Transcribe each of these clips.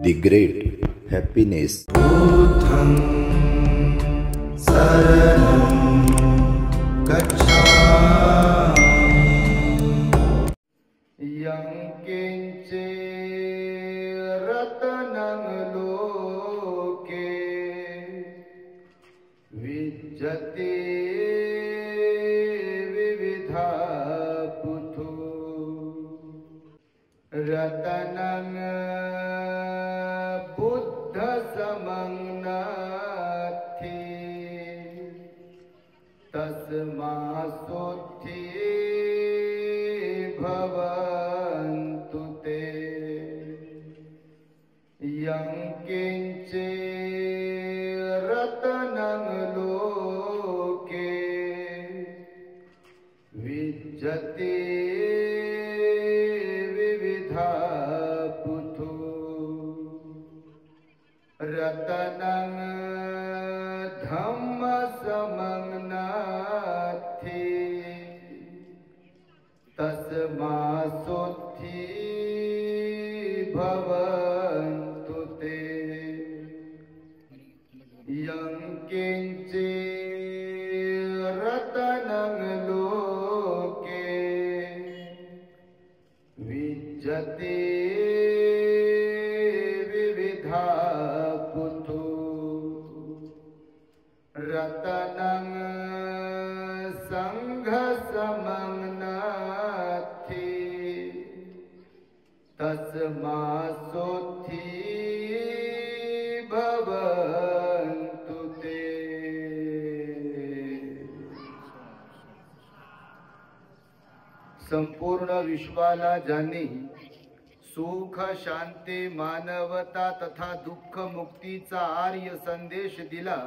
The Great Happiness. बुद्धं शरणं गच्छामि। यं किञ्चित् रत्नं लोके विद्यते विविधा पुथु रत्नं बुद्धसमं नास्ति तस्मात्सुद्धि भवन्तु ते। यं किञ्चित् रत्नं लोके विद्यते विविधा पुथु रत्नं धम्मसमं नास्ति तस्मात्सुद्धि भवन्तु ते। यं किञ्चित् रत्नं लोके विद्यते विविधा पुथु रत्नं संघसमं नास्ति तस्मात्सुद्धि भवन्तु ते। संपूर्ण विश्वाला ज्यांनी सुख शांती मानवता तथा दुःख मुक्तीचा आर्य संदेश दिला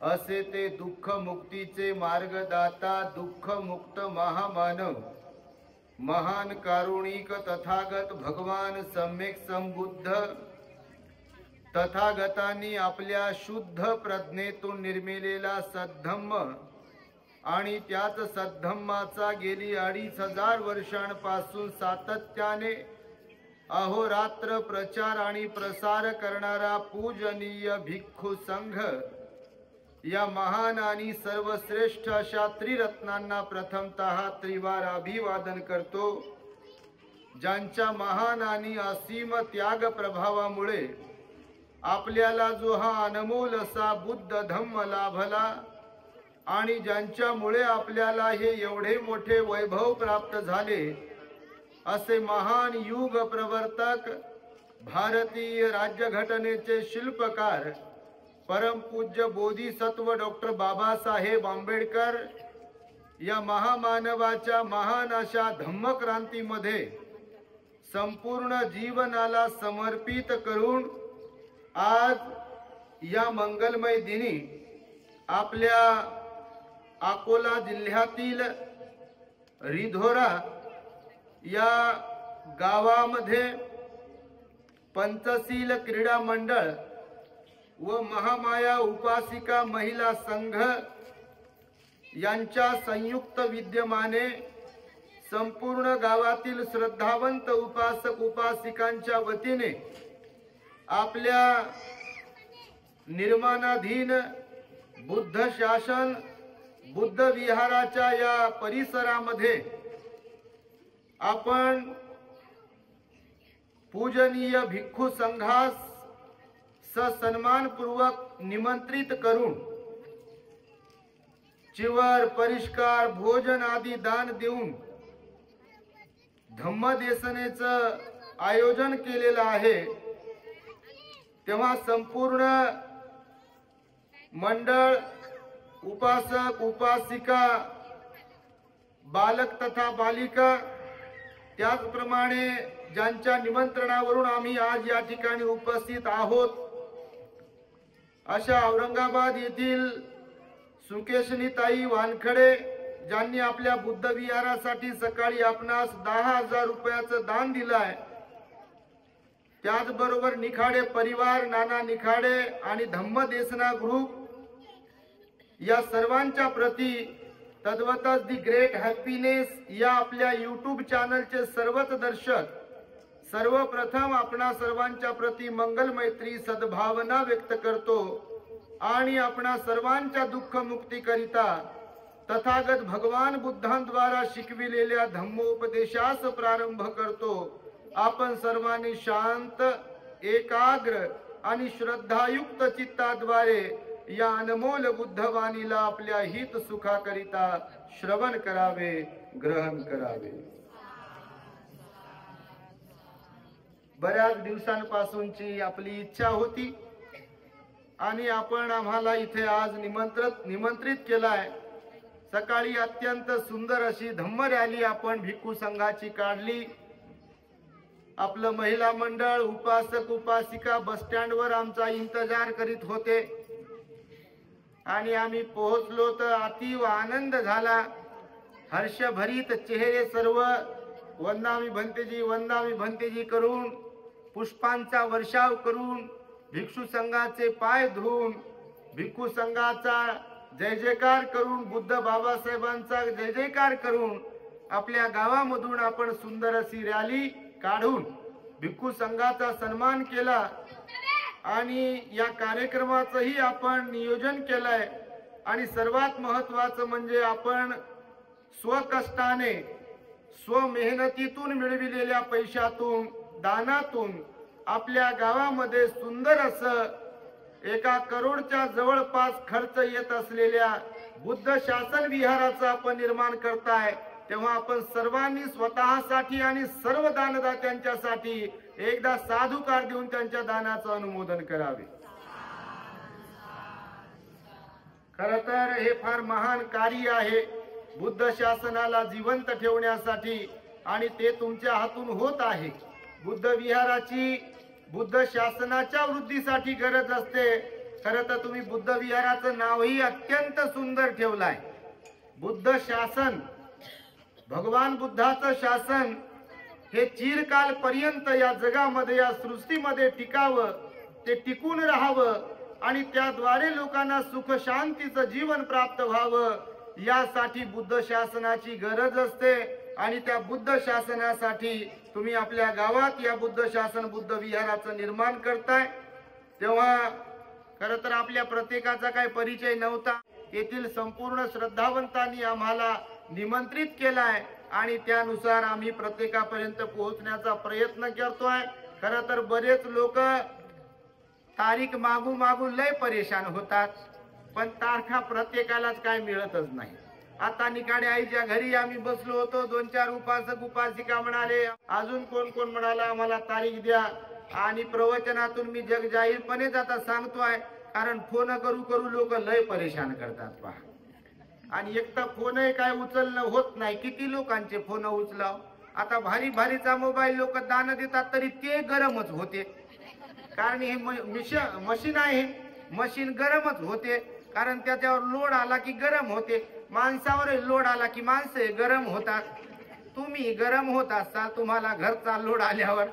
असे ते दुःख मुक्तीचे मार्गदाता दुःख मुक्त महामानव महान कारुणिक तथागत भगवान सम्यक संबुद्ध तथागतांनी आपल्या शुद्ध प्रज्ञेतून निर्मिलेला सद्धम्म आणि त्याच सद्धम्माचा गेली 2500 वर्षांपासून सातत्याने अहोरात्र प्रचार आणि प्रसार करणारा पूजनीय भिक्खू संघ या महान आणि सर्वश्रेष्ठ अशा त्रिरत्नांना प्रथमतः त्रिवार अभिवादन करतो, ज्यांच्या महान आणि असीम त्याग प्रभावामुळे आपल्याला जो हा अनमोल असा बुद्ध धम्म लाभला आणि ज्यांच्यामुळे आपल्याला हे एवढे मोठे वैभव प्राप्त झाले असे महान युग प्रवर्तक भारतीय राज्यघटनेचे शिल्पकार परमपूज्य बोधिसत्व डॉक्टर बाबासाहेब आंबेडकर या महामानवाच्या महान अशा धम्मक्रांतीमध्ये संपूर्ण जीवनाला समर्पित करून आज या मंगलमय दिनी आपल्या अकोला जिल्ह्यातील रिधोरा या गावामध्ये पंचशील क्रीडा मंडळ व महामाया उपासिका महिला संघ यांच्या संयुक्त विद्यमाने संपूर्ण गावातील श्रद्धावंत उपासक उपासिकांच्या वतीने आपल्या निर्माणाधीन बुद्ध शासन बुद्ध विहाराच्या या परिसरामध्ये आपण पूजनीय भिक्खू संघास सन्मानपूर्वक निमंत्रित करून चिवर परिष्कार भोजन आदी दान देऊन धम्मदेसनेचं आयोजन केलेलं आहे। तेव्हा संपूर्ण मंडळ उपासक उपासिका बालक तथा बालिका त्याचप्रमाणे ज्यांच्या निमंत्रणावरून आम्ही आज या ठिकाणी उपस्थित आहोत अशा औरंगाबाद येथील सुकेशनीताई वानखडे ज्यांनी आपल्या बुद्ध विहारासाठी सकाळी आपणास 10,000 रुपयाचं दान दिलं आहे, त्याचबरोबर निखाडे परिवार नाना निखाडे आणि धम्मदेसना ग्रुप या सर्वांच्या प्रती तद्वतच दी ग्रेट हॅपीनेस या आपल्या यूट्यूब चॅनलचे सर्वच दर्शक सर्वप्रथम आपणा सर्वांच्या प्रती मंगल मैत्री सद्भावना व्यक्त करतो आणि आपणा सर्वांच्या दुःख मुक्ती करिता तथागत भगवान बुद्धांद्वारा शिकविलेल्या धम्मोपदेशास प्रारंभ करतो। आपण सर्वांनी शांत, एकाग्र आणि श्रद्धायुक्त चित्ताद्वारे या अनमोल बुद्धवाणीला आपल्या हित सुखाकरिता श्रवण करावे, ग्रहण करावे। बऱ्याच दिवसांपासूनची आपली इच्छा होती आणि आपण आम्हाला इथे आज निमंत्रित केलाय। सकाळी अत्यंत सुंदर अशी धम्म रॅली आपण भिक्खू संघाची काढली। आपलं महिला मंडळ, उपासक उपासिका बस स्टँडवर आमचा इंतजार करीत होते आणि आम्ही पोहोचलो तर अतीव आनंद झाला। हर्षभरीत चेहरे सर्व वंदामी भंतेजी वंदामी भंतेजी करून, पुष्पांचा वर्षाव करून, भिक्षू संघाचे पाय धुवून, भिक्खू संघाचा जय जयकार करून, बुद्ध बाबासाहेबांचा जय जयकार करून आपल्या गावामधून आपण सुंदर अशी रॅली काढून भिक्खू संघाचा सन्मान केला आणि या कार्यक्रमाचंही आपण नियोजन केलंय। आणि सर्वात महत्त्वाचं म्हणजे आपण स्वकष्टाने, स्वमेहनतीतून मिळविलेल्या पैशातून, दानातून आपल्या गावामध्ये सुंदर असं 1 करोडच्या जवळपास खर्च येत असलेल्या बुद्ध शासन विहाराचं आपण निर्माण करताय। तेव्हा आपण सर्वांनी स्वतःसाठी आणि सर्व दानदात्यांच्यासाठी एकदा साधुकार देऊन त्यांच्या दानाचं अनुमोदन करावे। खरं तर हे फार महान कार्य आहे बुद्ध शासनाला जिवंत ठेवण्यासाठी आणि ते तुमच्या हातून होत आहे। बुद्ध विहाराची, बुद्ध शासनाच्या वृद्धीसाठी गरज असते। खरं तर तुम्ही बुद्ध विहाराचं नावही अत्यंत सुंदर ठेवलंय। बुद्ध शासन, भगवान बुद्धाचं शासन हे चिरकाल पर्यंत या जगामध्ये, या सृष्टीमध्ये टिकावं, ते टिकून राहावं आणि त्याद्वारे लोकांना सुख शांतीचं जीवन प्राप्त व्हावं, यासाठी बुद्ध शासनाची गरज असते। आणि त्या बुद्ध शासनासाठी तुम्ही आपल्या गावात या बुद्ध शासन, बुद्ध विहाराचं निर्माण करताय। तेव्हा खरं तर आपल्या प्रत्येकाचा काही परिचय नव्हता। येथील संपूर्ण श्रद्धावंतांनी आम्हाला निमंत्रित केलाय आणि त्यानुसार आम्ही प्रत्येकापर्यंत पोहोचण्याचा प्रयत्न करतोय। खरं तर बरेच लोक तारीख मागू मागू लय परेशान होतात, पण तारखा प्रत्येकालाच काय मिळतच नाही। आता निकाडे आईच्या घरी आम्ही बसलो होतो, 2-4 उपासक उपासिका म्हणाले, अजून कोण कोण म्हणाला आम्हाला तारीख द्या। आणि प्रवचनातून मी जग जाहीरपणेच आता सांगतोय, कारण फोन करू करू लोक लय परेशान करतात पहा। आणि एक तर फोनही काय उचलणं होत नाही, किती लोकांचे फोन उचलाव। आता भारी भारीचा मोबाईल लोक दान देतात तरी ते गरमच होते, कारण हे मशीन आहे, मशीन गरमच होते, कारण त्याच्यावर लोड आला की गरम होते। माणसावर लोड आला की माणसे गरम होतात। तुम्ही गरम होत असाल, तुम्हाला घरचा लोड आल्यावर,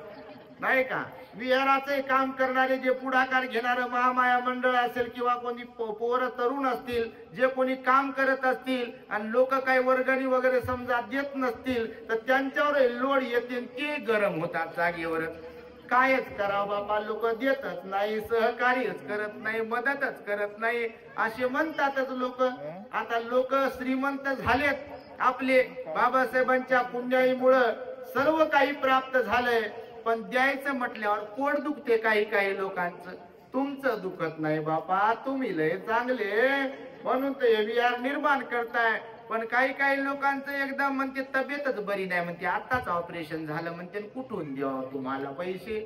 नाही का? विहाराचे काम करणारे, जे पुढाकार घेणारं महामाया मंडळ असेल किंवा कोणी पोरं तरुण असतील, जे कोणी काम करत असतील आणि लोक काही वर्गणी वगैरे समजा देत नसतील, तर त्यांच्यावर लोड येते, ते गरम होतात जागेवरच। कायच करावं बापा, लोक देतच नाही, सहकार्यच करत नाही, मदतच करत नाही, असे म्हणतातच लोक। आता लोक श्रीमंत झालेत, आपले बाबासाहेबांच्या पुण्याईमुळे सर्व काही प्राप्त झालंय, पण द्यायचं म्हटल्यावर पोट दुखते काही काही लोकांचं। तुमचं दुखत नाही बापा, तुम्ही लय चांगले म्हणून ते विहार निर्माण करताय। पण काही काही लोकांचं एकदम म्हणते तब्येतच बरी नाही, म्हणते आताच ऑपरेशन झालं, म्हणते कुठून द्यावं तुम्हाला पैसे,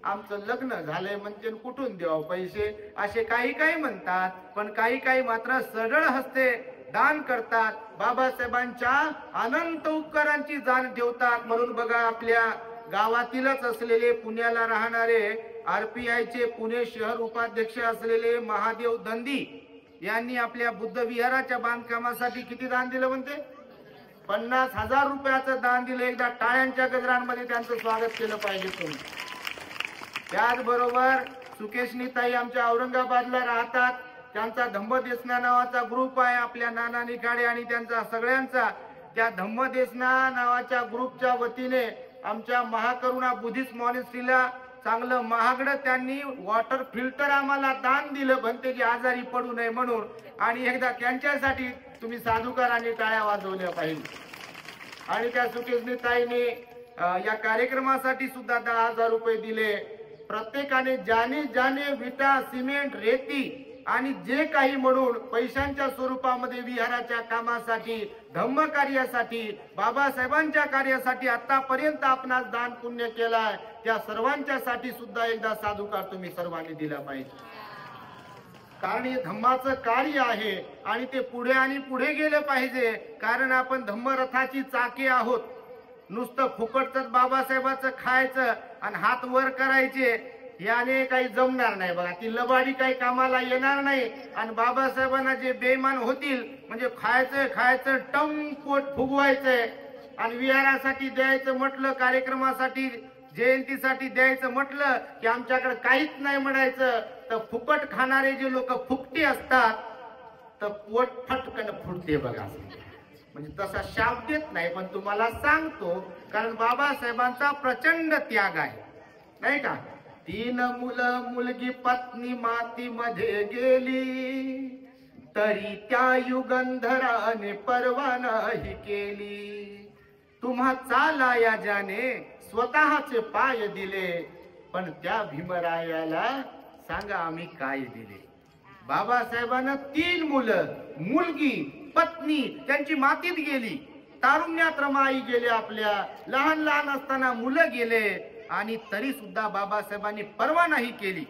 आमचं लग्न झालंय म्हणते कुठून द्यावं पैसे, असे काही काही म्हणतात। पण काही काही मात्र सरळ हस्ते दान करतात, बाबासाहेबांच्या अनंत उपकारांची जाण ठेवतात। म्हणून बघा, आपल्या गावातीलच असलेले, पुण्याला राहणारे RPIचे पुणे शहर उपाध्यक्ष असलेले महादेव दंदी यांनी आपल्या बुद्ध विहाराच्या बांधकामासाठी किती दान दिलं म्हणते? 50,000 रुपयाचं दान दिलं। एकदा टाळ्यांच्या गजरांमध्ये त्यांचं स्वागत केलं पाहिजे तुम्ही। त्याचबरोबर सुकेशनीताई आमच्या औरंगाबादला राहतात, त्यांचा धम्मदेसना नावाचा ग्रुप आहे, आपल्या नाना निकाडे आणि त्यांचा सगळ्यांचा। त्या धम्मदेसना नावाच्या ग्रुपच्या वतीने आमच्या महाकरुणा बुद्धिस्ट मॉनेस्ट्रीला चांगलं महागडं त्यांनी वॉटर फिल्टर आम्हाला दान दिलं, भंतेजी आजारी पडू नये म्हणून. आणि एकदा त्यांच्यासाठी तुम्ही साधुकारांनी टाळ्या वाजवल्या पाहिजे. आणि त्या सुकेशनी ताईने या कार्यक्रमासाठी सुद्धा 10,000 रुपये दिले. प्रत्येकाने ज्याने ज्याने विटा, सिमेंट, रेती आणि जे काही म्हणून पैशांच्या स्वरूपामध्ये विहाराच्या कामासाठी, धम्म कार्यासाठी, बाबासाहेबांच्या कार्यासाठी आतापर्यंत आपणास दान पुण्य केलाय, त्या सर्वांच्यासाठी सुद्धा एकदा साधुकार तुम्ही सर्वांनी दिला पाहिजे. कारण हे धम्माचं कार्य आहे आणि ते पुढे आणि पुढे गेलं पाहिजे. कारण आपण धम्मरथाची चाके आहोत. नुसतं फुकटच बाबासाहेबाचं खायचं आणि हात वर करायचे याने काही जमणार नाही बघा. ती लबाडी काही कामाला येणार नाही. आणि बाबासाहेबांना जे बेईमान होतील म्हणजे खायचं टंग पोट फुगवायचंय आणि विहारासाठी द्यायचं म्हटलं, कार्यक्रमासाठी जयंतीसाठी द्यायचं म्हटलं की आमच्याकडे काहीच नाही म्हणायचं. तर फुकट खाणारे जे लोक फुकटी असतात तर पोट फटकन फुटते बघा. म्हणजे तसा शाप देत नाही पण तुम्हाला सांगतो, कारण बाबासाहेबांचा प्रचंड त्याग आहे नाही का. 3 मुलं मुलगी पत्नी मातीमध्ये गेली, तरी त्या युगंधराने परवा नाही केली. तुम्हा चालाया ज्याने स्वतःचे पाय दिले, पण त्या भीमरायाला सांगा आम्ही काय दिले. बाबासाहेबांना 3 मुलं, मुलगी, पत्नी त्यांची मातीत गेली, तारुण्यात रमाई गेले, आपल्या लहान लहान असताना मुलं गेले आणि तरी सुद्धा बाबासाहेबांनी पर्वा नाही केली.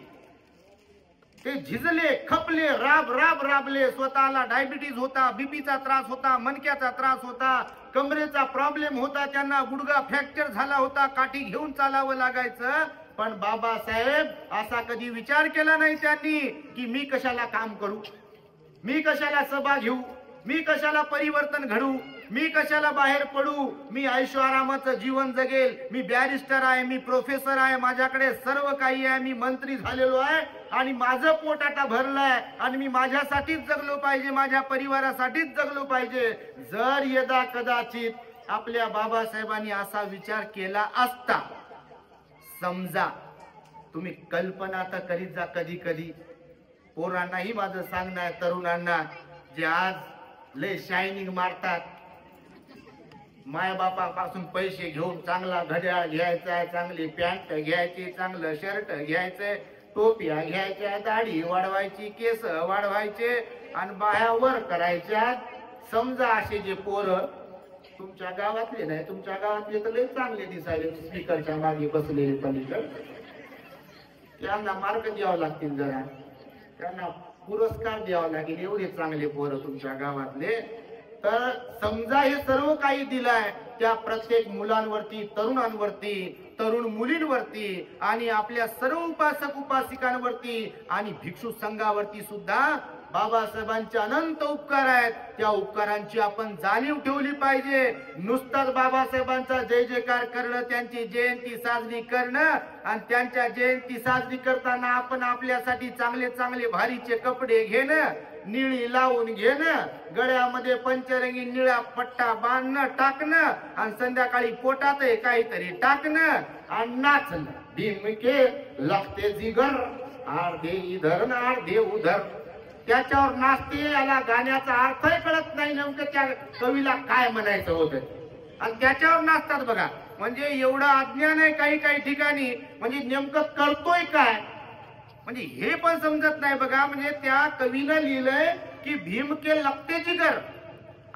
ते झिजले, खपले, राबले. स्वतःला डायबिटीज होता, बीपीचा त्रास होता, मणक्याचा त्रास होता, कमरेचा प्रॉब्लेम होता, त्यांना गुडघा फ्रॅक्चर झाला होता, काठी घेऊन चालावं लागायचं. पण बाबासाहेब असा कधी विचार केला नाही त्यांनी की मी कशाला काम करू, मी कशाला सभा घेऊ, मी कशाला परिवर्तन घडू, मी कशाला बाहेर पडू, मी ऐशोआरामाचं जीवन जगेल, मी बॅरिस्टर आहे, मी प्रोफेसर आहे, माझ्याकडे सर्व काही आहे, मी मंत्री झालेलो आहे आणि माझं पोट आता भरलंय आणि मी माझ्यासाठीच जगलो पाहिजे, माझ्या परिवारासाठीच जगलो पाहिजे. जर यदा कदाचित आपल्या बाबासाहेबांनी असा विचार केला असता, समजा तुम्ही कल्पना तर करीत जा कधी कधी. पोरांनाही माझं सांगणं आहे, तरुणांना जे आज लय शायनिंग मारतात, माय बापापासून पैसे घेऊन चांगला घड्याळ घ्यायचा, चांगली पॅन्ट घ्यायची, चांगलं शर्ट घ्यायचंय, टोप्या घ्यायच्या, दाढी वाढवायची, केस वाढवायचे आणि बाह्यावर करायच्या. समजा असे जे पोरं तुमच्या गावातले नाही, तुमच्या गावातले तर लय चांगले दिसायले, स्पीकरच्या मागे बसलेले पलीकडे, त्यांना मार्क द्यावं लागतील, जरा त्यांना पुरस्कार द्यावा लागेल, एवढे चांगले पोरं तुमच्या गावातले. तर समजा हे सर्व काही दिलंय त्या प्रत्येक मुलांवरती, तरुणांवरती, तरुण मुलींवरती आणि आपल्या सर्व उपासक उपासिकांवरती आणि भिक्षू संघावरती सुद्धा बाबासाहेबांचे अनंत उपकार आहेत. त्या उपकारांची आपण जाणीव ठेवली पाहिजे. नुसताच बाबासाहेबांचा जय जयकार करणं, त्यांची जयंती साजरी करणं आणि त्यांच्या जयंती साजरी करताना आपण आपल्यासाठी चांगले चांगले भारीचे कपडे घेणं, निळी लावून घेणं, गळ्यामध्ये पंचरंगी निळा पट्टा बांधणं, टाकणं आणि संध्याकाळी पोटात काहीतरी टाकणं आणि नाचणं. भीम के लगते जिगर, अर्धे इधर न अर्धे उधर. त्याच्यावर नाचते, याला गाण्याचा अर्थही कळत नाही नेमकं त्या कवीला काय म्हणायचं होतं आणि त्याच्यावर नाचतात बघा. म्हणजे एवढं अज्ञान आहे काही काही ठिकाणी, म्हणजे नेमकं करतोय काय म्हणजे हे पण समजत नाही बघा. म्हणजे त्या कवीनं लिहिलंय की भीम के लगते जिगर,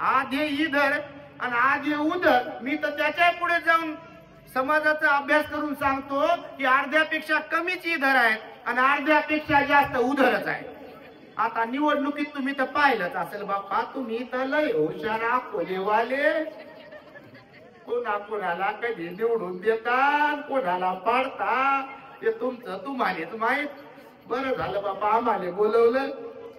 आधे इधर आणि आधे उधर. मी तर त्याच्या पुढे जाऊन समाजाचा अभ्यास करून सांगतो की अर्ध्यापेक्षा कमीच इधर आहेत आणि अर्ध्यापेक्षा जास्त उधरच आहे. आता निवडणुकीत तुम्ही तर पाहिलंच असेल बाप्पा, तुम्ही तर लय हुशार अकोलेवाले, कोणाला कधी निवडून देता, कोणाला पाडता, ते तुमचं तुम्हालेच माहित. बरं झालं बाप्पा आम्हाला बोलवलं.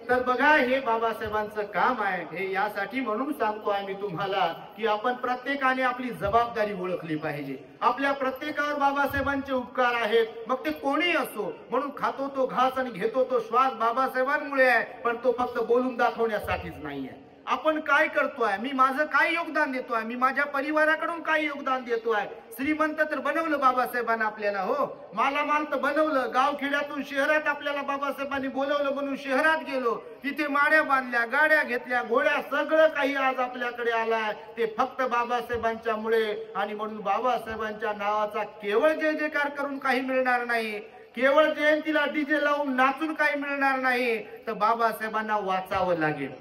तर बघा हे बाबासाहेबांचं काम आहे. हे यासाठी म्हणून सांगतो आहे मी तुम्हाला की आपण प्रत्येकाने आपली जबाबदारी ओळखली पाहिजे. आपल्या प्रत्येकावर बाबासाहेबांचे उपकार आहेत, मग ते कोणी असो. म्हणून खातो तो घास आणि घेतो तो श्वास बाबासाहेबांमुळे आहे, पण तो फक्त बोलून दाखवण्यासाठीच नाही आहे. आपण काय करतोय, मी माझं काय योगदान देतोय, मी माझ्या परिवाराकडून काय योगदान देतोय. श्रीमंत तर बनवलं बाबासाहेबांना आपल्याला, हो मालामाल तर बनवलं. गावखेड्यातून शहरात आपल्याला बाबासाहेबांनी बोलवलं म्हणून शहरात गेलो, तिथे माड्या बांधल्या, गाड्या घेतल्या, घोड्या, सगळं काही आज आपल्याकडे आलाय ते फक्त बाबासाहेबांच्या मुळे. आणि म्हणून बाबासाहेबांच्या नावाचा केवळ जय जयकार करून काही मिळणार नाही, केवळ जयंतीला डीजे लावून नाचून काही मिळणार नाही. तर बाबासाहेबांना वाचावं लागेल,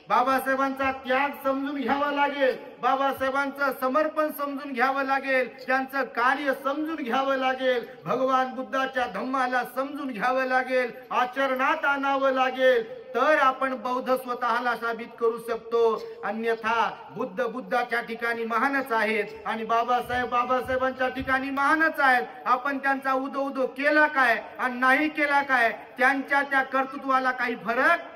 बाबासाहेबांचा त्याग समजून घ्यावा लागेल, बाबासाहेबांचं समर्पण समजून घ्यावं लागेल, त्यांचं कार्य समजून घ्यावं लागेल, भगवान बुद्धाच्या धम्माला समजून घ्यावं लागेल, आचरणात आणावं लागेल. तर आपण बौद्ध स्वतःला साबित करू शकतो. अन्यथा बुद्धाच्या ठिकाणी महानच आहेत आणि बाबासाहेबांच्या ठिकाणी महानच आहेत. आपण त्यांचा उदो केला काय आणि नाही केला काय, त्यांच्या त्या कर्तृत्वाला काही फरक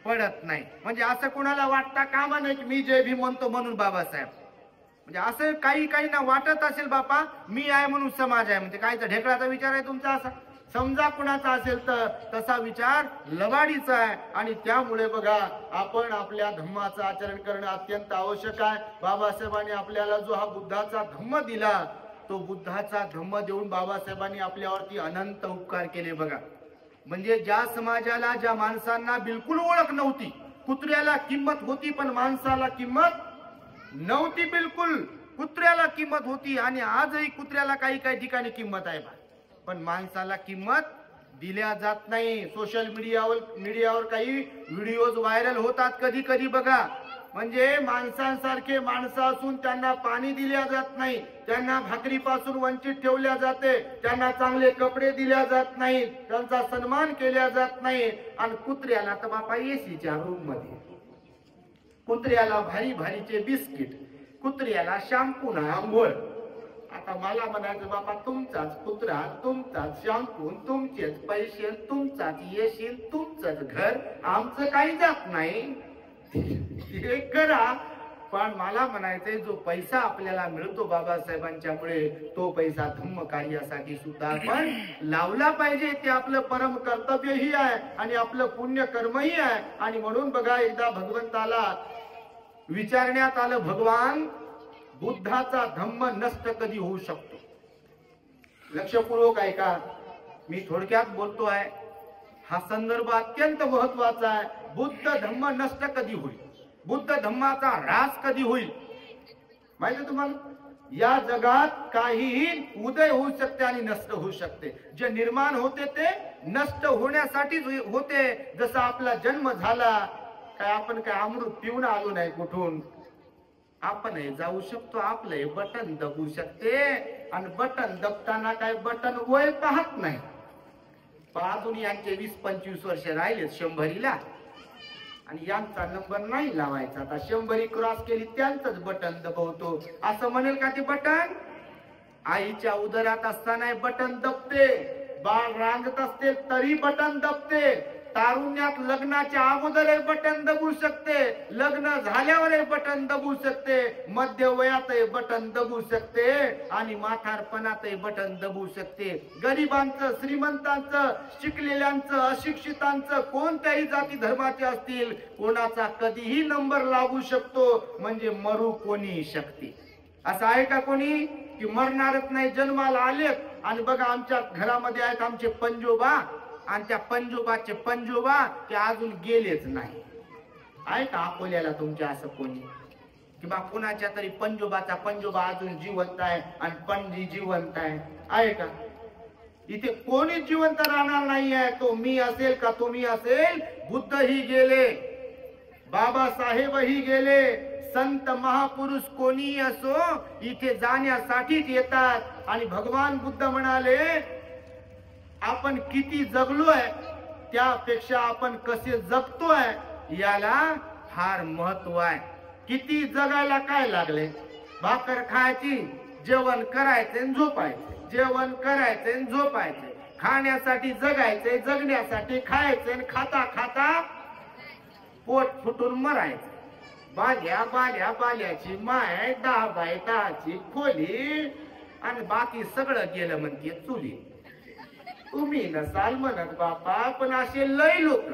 पडत नाही. म्हणजे असं कोणाला वाटता कामा नाही की मी जय भीम म्हणतो म्हणून बाबासाहेब, म्हणजे असं काही ना वाटत असेल बापा मी आहे म्हणून समाज आहे, म्हणजे कायचा ढेकळाचा विचार आहे तुमचा असा, समजा कुणाचा असेल तर तसा विचार लबाडीचा आहे. आणि त्यामुळे बघा आपण आपल्या धम्माचं आचरण करणं अत्यंत आवश्यक आहे. बाबासाहेबांनी आपल्याला जो हा बुद्धाचा धम्म दिला, तो बुद्धाचा धम्म देऊन बाबासाहेबांनी आपल्यावरती अनंत उपकार केले बघा. म्हणजे ज्या समाजाला, ज्या माणसांना बिलकुल ओळख नव्हती, कुत्र्याला किंमत होती पण माणसाला किंमत नव्हती, बिलकुल कुत्र्याला किंमत होती. आणि आजही कुत्र्याला काही ठिकाणी किंमत आहे, पण माणसाला किंमत दिल्या जात नाही. सोशल मीडियावर काही व्हिडिओज व्हायरल होतात कधी बघा, म्हणजे माणसांसारखे माणसं असून त्यांना पाणी दिल्या जात नाही, त्यांना भाकरीपासून वंचित ठेवल्या जाते, त्यांना चांगले कपडे दिल्या जात नाही, त्यांचा सन्मान केला जात नाही. आणि कुत्र्याला तर बापा एसीच्या रूम मध्ये, कुत्र्याला भारीचे बिस्किट, कुत्र्याला शॅम्पू ना आंघोळ. आता मला म्हणायचं बापा तुमचाच कुत्रा, तुमचाच शॅम्पू, तुमचेच पैसे, तुमचाच येशील, तुमचंच घर, आमचं काही जात नाही हे करा. पण मला म्हणायचंय जो पैसा आपल्याला मिळतो बाबासाहेबांच्यामुळे, तो पैसा धम्म कार्यासाठी सुद्धा आपण लावला पाहिजे. ते आपलं परम कर्तव्यही आहे आणि आपलं पुण्य कर्मही आहे. आणि म्हणून बघा एकदा भगवंताला विचारण्यात आलं, भगवान बुद्धाचा धम्म नष्ट कधी होऊ शकतो? लक्षपूर्वक ऐका, मी थोडक्यात बोलतोय, हा संदर्भ अत्यंत महत्वाचा आहे. बुद्ध धम्म नष्ट कधी होईल, बुद्ध धम्माचा ह्रास कधी होईल माहिती तुम्हाला? या जगात काहीही उदय होऊ शकते आणि नष्ट होऊ शकते. जे निर्माण होते ते नष्ट होण्यासाठीच होते. जसा आपला जन्म झाला, काय आपण काय अमृत पिऊन आलो नाही कुठून, आपण जाऊ शकतो, आपलं बटन दबू शकते. आणि बटन दबताना काय बटन वय पाहत नाही. अजून यांचे 20-25 वर्ष राहिले 100रीला आणि यांचा नंबर नाही लावायचा. आता 100री क्रॉस केली त्यांचंच बटन दबवतो असं म्हणेल का ते बटन? आईच्या उदरात असताना बटन दबते, बाळ रांगत असते तरी बटन दबते, तारुण्यात लग्नाच्या अगोदर बटन दबू शकते, लग्न झाल्यावर बटन दबू शकते, मध्य वयात बटन दबू शकते आणि म्हातारपणात बटन दबू शकते. गरिबांचं, श्रीमंतांचं, शिकलेल्यांचं, अशिक्षितांचं, कोणत्याही जाती धर्माचे असतील, कोणाचा कधीही नंबर लागू शकतो. म्हणजे मरू कोणी शकते. असं आहे का कोणी की मरणारच नाही, जन्माला आलेत? आणि बघा आमच्या घरामध्ये आहेत आमचे पंजोबा, आणि त्या पंजोबाचे पंजोबा ते अजून गेलेच नाही. आहे का अकोल्याला तुमच्या असं कोणी? किंवा कुणाच्या तरी पंजोबाचा पंजोबा अजून जिवंत आहे आणि पणजी जिवंत आहे का? इथे कोणी जिवंत राहणार नाही आहे. तो मी असेल का तुम्ही असेल, बुद्धही गेले, बाबासाहेबही गेले, संत महापुरुष कोणी असो इथे जाण्यासाठीच येतात. आणि भगवान बुद्ध म्हणाले, आपण किती जगलोय त्यापेक्षा आपण कसे जगतोय याला फार महत्व आहे. किती जगायला काय लागले? भाकर खायची, जेवण करायचे, झोपायचे, जेवण करायचे, झोपायचे, खाण्यासाठी जगायचे, जगण्यासाठी खायचे, खाता खाता पोट फुटून मरायचे. बाल्याची माय 10 बाय 10ची खोली आणि बाकी सगळं गेलं म्हणते चुली. तुम्ही नसाल म्हणत बापा, पण असे लय लोक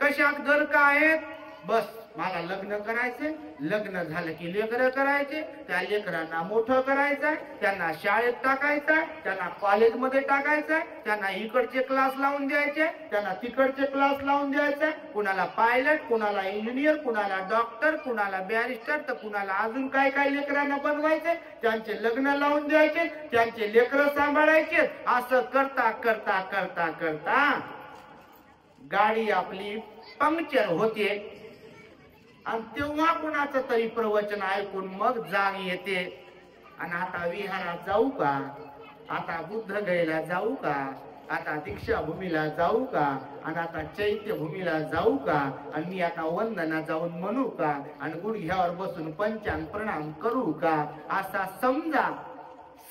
कशात घर का आहेत? बस मला लग्न करायचे, लग्न झालं की लेकरं करायचे, त्या लेकरांना मोठं करायचंय, त्यांना शाळेत टाकायचंय, त्यांना कॉलेजमध्ये टाकायचंय, त्यांना इकडचे क्लास लावून द्यायचे, त्यांना तिकडचे क्लास लावून द्यायचे, कुणाला पायलट, कुणाला इंजिनियर, कुणाला डॉक्टर, कुणाला बॅरिस्टर, तर कुणाला अजून काय काय लेकरांना बनवायचे, त्यांचे लग्न लावून द्यायचे, त्यांचे लेकरं सांभाळायचे. असं करता करता करता करता गाडी आपली पंक्चर होते. आणि तेव्हा कुणाचं तरी प्रवचन ऐकून मग जाग येते. आणि आता विहारात जाऊ का, आता बुद्धगयेला जाऊ का, आता दीक्षाभूमीला जाऊ का, आणि आता चैत्यभूमीला जाऊ का, आणि मी आता वंदना जाऊन म्हणू का, आणि गुडघ्यावर बसून पंचांग प्रणाम करू का. असा समजा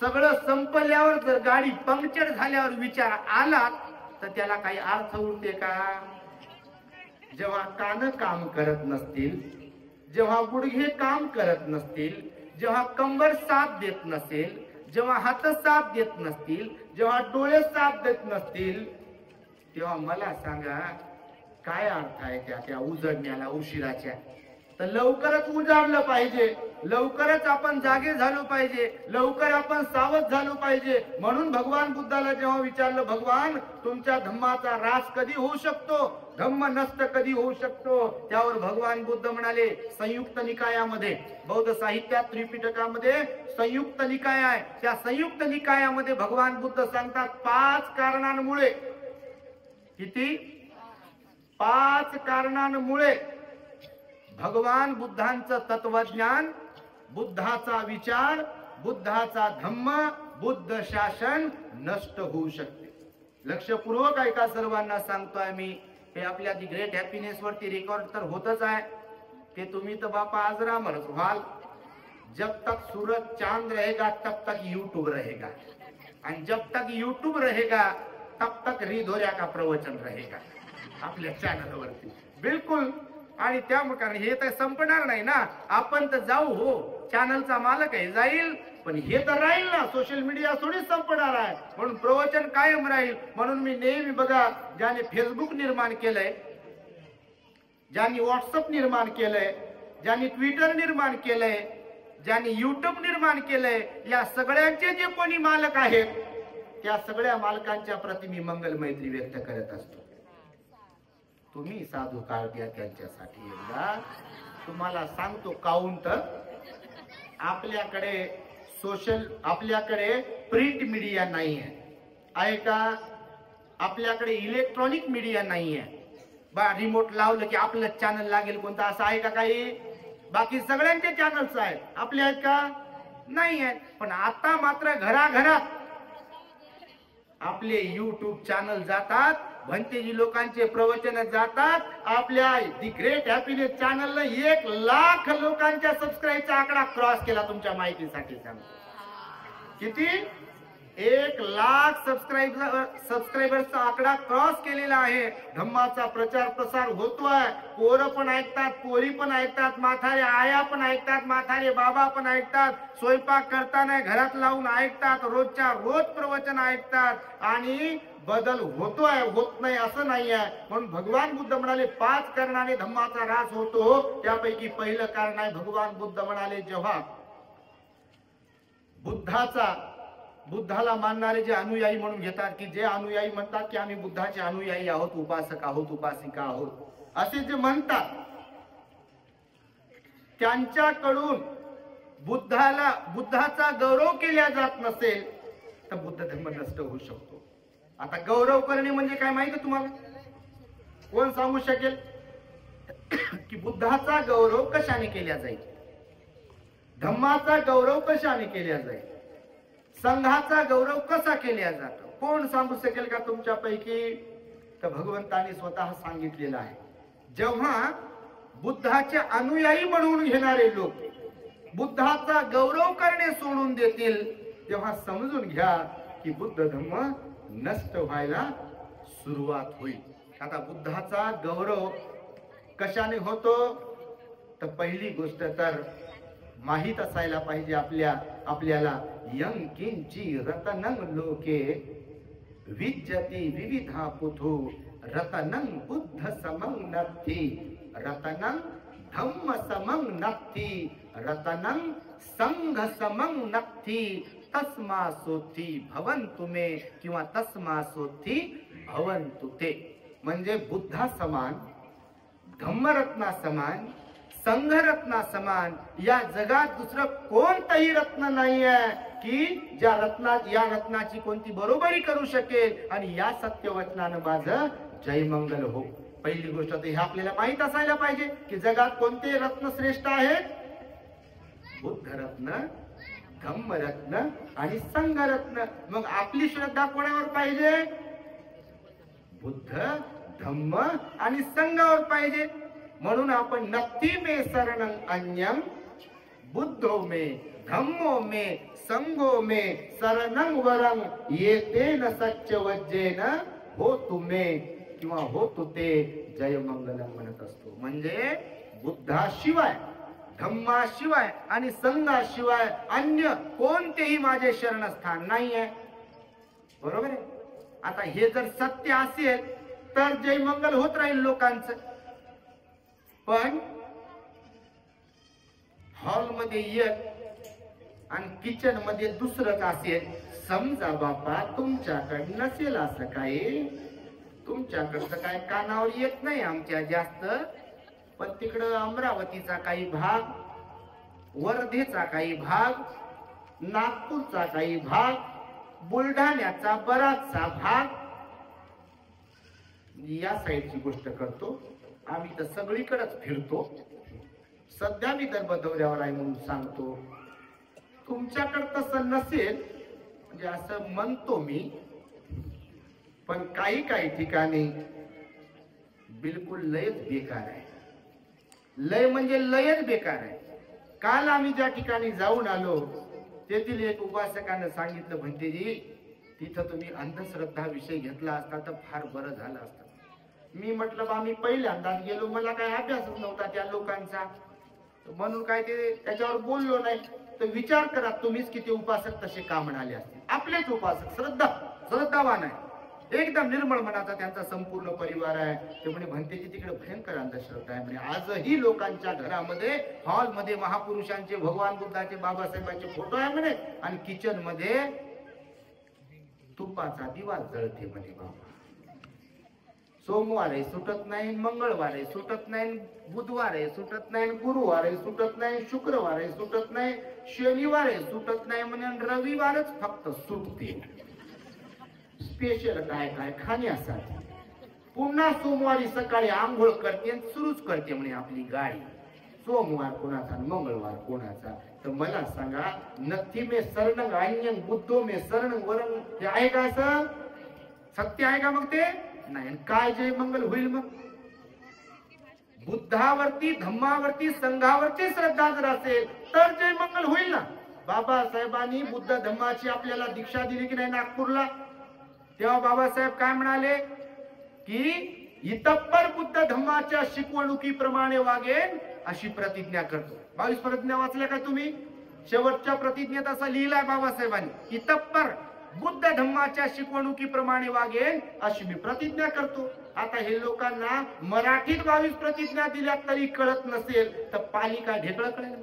सगळं संपल्यावर जर गाडी पंक्चर झाल्यावर विचार आला तर त्याला काही अर्थ उरते का. जेव्हा कान काम करत नसतील, जेव्हा गुडघे काम करत नसतील, जेव्हा कंबर साथ देत नसेल, जेव्हा हात साथ देत नसतील, जेव्हा डोळे साथ देत नसतील, तेव्हा मला सांगा काय अर्थ आहे त्या उजडण्याला उशिराच्या. तर लवकरच उजाडलं पाहिजे, लवकरच आपण जागे झालो पाहिजे, लवकर आपण सावध झालो पाहिजे. म्हणून भगवान बुद्धाला जेव्हा विचारलं, भगवान तुमच्या धम्माचा ऱ्हास कधी होऊ शकतो, धम्म नष्ट कधी होऊ शकतो, त्यावर भगवान बुद्ध म्हणाले, संयुक्त निकायामध्ये, बौद्ध साहित्यात त्रिपिटकामध्ये संयुक्त निकाय आहे, त्या संयुक्त निकायामध्ये भगवान बुद्ध सांगतात 5 कारणांमुळे. किती? 5 कारणांमुळे भगवान बुद्धांचं तत्वज्ञान, बुद्धाचा विचार, बुद्धाचा धम्म, बुद्ध शासन नष्ट होऊ शकते. लक्षपूर्वक ऐका, सर्वांना सांगतोय मी. हे आपल्या दी ग्रेट हॅपीनेस वरती रेकॉर्ड तर होतच आहे. ते तुम्ही तर बापा आजरामरच व्हाल. जब तक सूरज चांद रहेगा तब तक यूट्यूब रहेगा, आणि जब तक यूट्यूब रहेगा तब तक रिधोऱ्या का प्रवचन रहेगा आपल्या चॅनल वरती. बिलकुल. आणि त्या कारण हे तर संपणार नाही ना. आपण तर जाऊ, हो चॅनलचा मालक आहे, जाईल, पण हे तर राहील ना. सोशल मीडिया थोडीच संपणार आहे, म्हणून प्रवचन कायम राहील. म्हणून मी नेहमी बघा, ज्याने फेसबुक निर्माण केलंय, ज्यांनी व्हॉट्सअप निर्माण केलंय, ज्यांनी ट्विटर निर्माण केलंय, ज्यांनी युट्यूब निर्माण केलंय, या सगळ्यांचे जे कोणी मालक आहेत त्या सगळ्या मालकांच्या प्रति मी मंगल मैत्री व्यक्त करत असतो. तुम्ही साधू काळ द्या त्यांच्यासाठी. एकदा तुम्हाला सांगतो काऊन, तर आपल्याकडे प्रिंट मीडिया नाही आहे का, आपल्याकडे इलेक्ट्रॉनिक मीडिया नाही आहे. बा रिमोट लावलं की आपलं चॅनल लागेल कोणतं, असं आहे का काही? बाकी सगळ्यांचे चॅनल्स आहेत, आपले आहेत का? नाही आहेत. पण आता मात्र घराघरात आपले युट्यूब चॅनल जातात, भंतेजी लोकांचे प्रवचन जातात. आपल्या दी ग्रेट हॅपीनेस चॅनलला 1 लाख लोकांच्या सबस्क्राईबचा आकडा क्रॉस केला. तुमच्या माहितीसाठी सांगतो. किती? 1 लाख सबस्क्रायबरचा आकडा क्रॉस केलेला आहे. धम्माचा प्रचार प्रसार होतोय. पोरं पण ऐकतात, पोरी पण ऐकतात, म्हातारे आया पण ऐकतात, म्हातारे बाबा पण ऐकतात, स्वयंपाक करताना घरात लावून ऐकतात, रोजच्या रोज प्रवचन ऐकतात. आणि बदल होतोय, होत नाही असं नाही आहे. म्हणून भगवान बुद्ध म्हणाले 5 कारणाने धम्माचा ऱ्हास होतो. त्यापैकी पहिलं कारण आहे, भगवान बुद्ध म्हणाले, जेव्हा बुद्धाला मानणारे जे अनुयायी म्हणून घेतात, की जे अनुयायी म्हणतात की आम्ही बुद्धाचे अनुयायी आहोत, उपासक आहोत, उपासिका आहोत, असे जे म्हणतात, त्यांच्याकडून बुद्धाचा गौरव केला जात नसेल तर बुद्ध धर्म नष्ट होऊ शकतो. आता गौरव करणे म्हणजे काय माहिती तुम्हाला? कोण सांगू शकेल की बुद्धाचा गौरव कशाने केला जाईल, धम्माचा गौरव कशाने केला जाईल, संघाचा गौरव कसा केला जातो? कोण सांगू शकेल का तुमच्यापैकी? तर भगवंताने स्वतः सांगितलेलं आहे, जेव्हा बुद्धाचे अनुयायी म्हणून घेणारे लोक बुद्धाचा गौरव करणे सोडून देतील, तेव्हा समजून घ्या की बुद्ध धम्म नष्ट व्हायला सुरुवात होईल. आता बुद्धाचा गौरव कशाने होतो? तर पहिली गोष्ट तर माहित असायला पाहिजे आपल्याला, यं किंची रतनं लोके विज्जति विविधा पुथु रतनं बुद्ध समं नत्थि रतनं धम्म समं नत्थी रतनं संघ समं नत्थी तस्मा सोथी भवन्तु मे किंवा तस्मा सोथी भवन्तु ते. म्हणजे बुद्धा समान, धम्मरत्ना समान, संघरत्ना समान या जगात दुसरं कोणतंही रत्न नाही आहे की या रत्नाची कोणती बरोबरी करू शकेल आणि या सत्यवचनानं माझं जयमंगल हो. पहिली गोष्ट तर हे आपल्याला माहित असायला पाहिजे की जगात कोणते रत्न श्रेष्ठ आहेत. बुद्ध रत्न, धम्मरत्न आणि संघरत्न. मग आपली श्रद्धा कोणावर पाहिजे? बुद्ध, धम्म आणि संघावर पाहिजे. म्हणून आपण नत्थी मे शरणं अन्यं बुद्धो मे धम्मो मे संघो मे शरणं वरं येतेन सत्यवज्जेन हो तुमे किंवा हो तुते जयमंगलम म्हणत असतो. म्हणजे बुद्धाशिवाय, धम्माशिवाय आणि संघाशिवाय अन्य कोणतेही माझे शरणस्थान नाही आहे. बरोबर आहे. आता हे जर सत्य असेल तर जयमंगल होत राहील लोकांचं. पण हॉल मध्ये एक आणि किचन मध्ये दुसरंच असेल. समजा बापा तुमच्याकडे नसेल असं काही, तुमच्याकडचं काय कानावर येत नाही आमच्या जास्त, पण तिकडं अमरावतीचा काही भाग, वर्धेचा काही भाग, नागपूरचा काही भाग, बुलढाण्याचा बराचसा भाग, या साईडची गोष्ट करतो. आम्ही तर सगळीकडेच फिरतो. सध्या मी तर दौऱ्यावर आहे म्हणून सांगतो. तुमच्याकडे तसं नसेल म्हणजे असं म्हणतो मी, पण काही काही ठिकाणी बिलकुल लयच बेकार आहे. लय म्हणजे लयच बेकार आहे. काल आम्ही ज्या ठिकाणी जाऊन आलो तेथील एक उपासकानं सांगितलं, भंतेजी तिथं तुम्ही अंधश्रद्धा विषय घेतला असता तर फार बरं झालं असतं. मी म्हटलं बा मी पहिल्यांदाच गेलो, मला काय अभ्यासच नव्हता त्या लोकांचा, म्हणून काय ते त्याच्यावर बोललो नाही. तर विचार करा तुम्हीच किती उपासक तसे का म्हणाले असतील. आपलेच उपासक श्रद्धावान आहे, एकदम निर्मळ मनाचा त्यांचा संपूर्ण परिवार आहे. ते म्हणे भंतेची तिकडे भयंकर अंधश्रद्धा आहे म्हणे. आजही लोकांच्या घरामध्ये हॉलमध्ये महापुरुषांचे, भगवान बुद्धाचे, बाबासाहेबांचे फोटो आहे म्हणे आणि किचन मध्ये तुपाचा दिवा जळते म्हणे. बाबा सोमवार सुटत नाही, मंगळवार सुटत नाही, बुधवार सुटत नाही, गुरुवार सुटत नाही, शुक्रवार सुटत नाही, शनिवार सुटत नाही म्हणे, रविवारच फक्त सुटते. स्पेशल काय काय खाण्यासाठी. पुन्हा सोमवारी सकाळी आंघोळ करते, सुरूच करते म्हणे आपली गाडी. सोमवार कोणाचा, मंगळवार कोणाचा. तर मला सांगा, नत्थी मे शरणं अन्यं बुद्धो मे शरणं वरं, हे आहे का? असं सत्य आहे का? मग ते नाही. काय जय मंगल होईल मग? बुद्धावरती, धम्मावरती, संघावरती श्रद्धा जर असेल तर जय मंगल होईल ना. बाबासाहेबांनी बुद्ध धम्माची आपल्याला दीक्षा दिली की नाही नागपूरला? तेव्हा बाबासाहेब काय म्हणाले की इतप्पर बुद्ध धम्माच्या शिकवणुकीप्रमाणे वागेन अशी प्रतिज्ञा करतो. 22 प्रतिज्ञा वाचल्या का तुम्ही? शेवटच्या प्रतिज्ञेत असं लिहिलंय बाबासाहेबांनी, इतप्पर बुद्ध धम्माच्या शिकवणुकीप्रमाणे वागेन अशी मी प्रतिज्ञा करतो. आता हे लोकांना मराठीत 22 प्रतिज्ञा दिल्या तरी कळत नसेल तर पाली काय ढेकळं कळेल?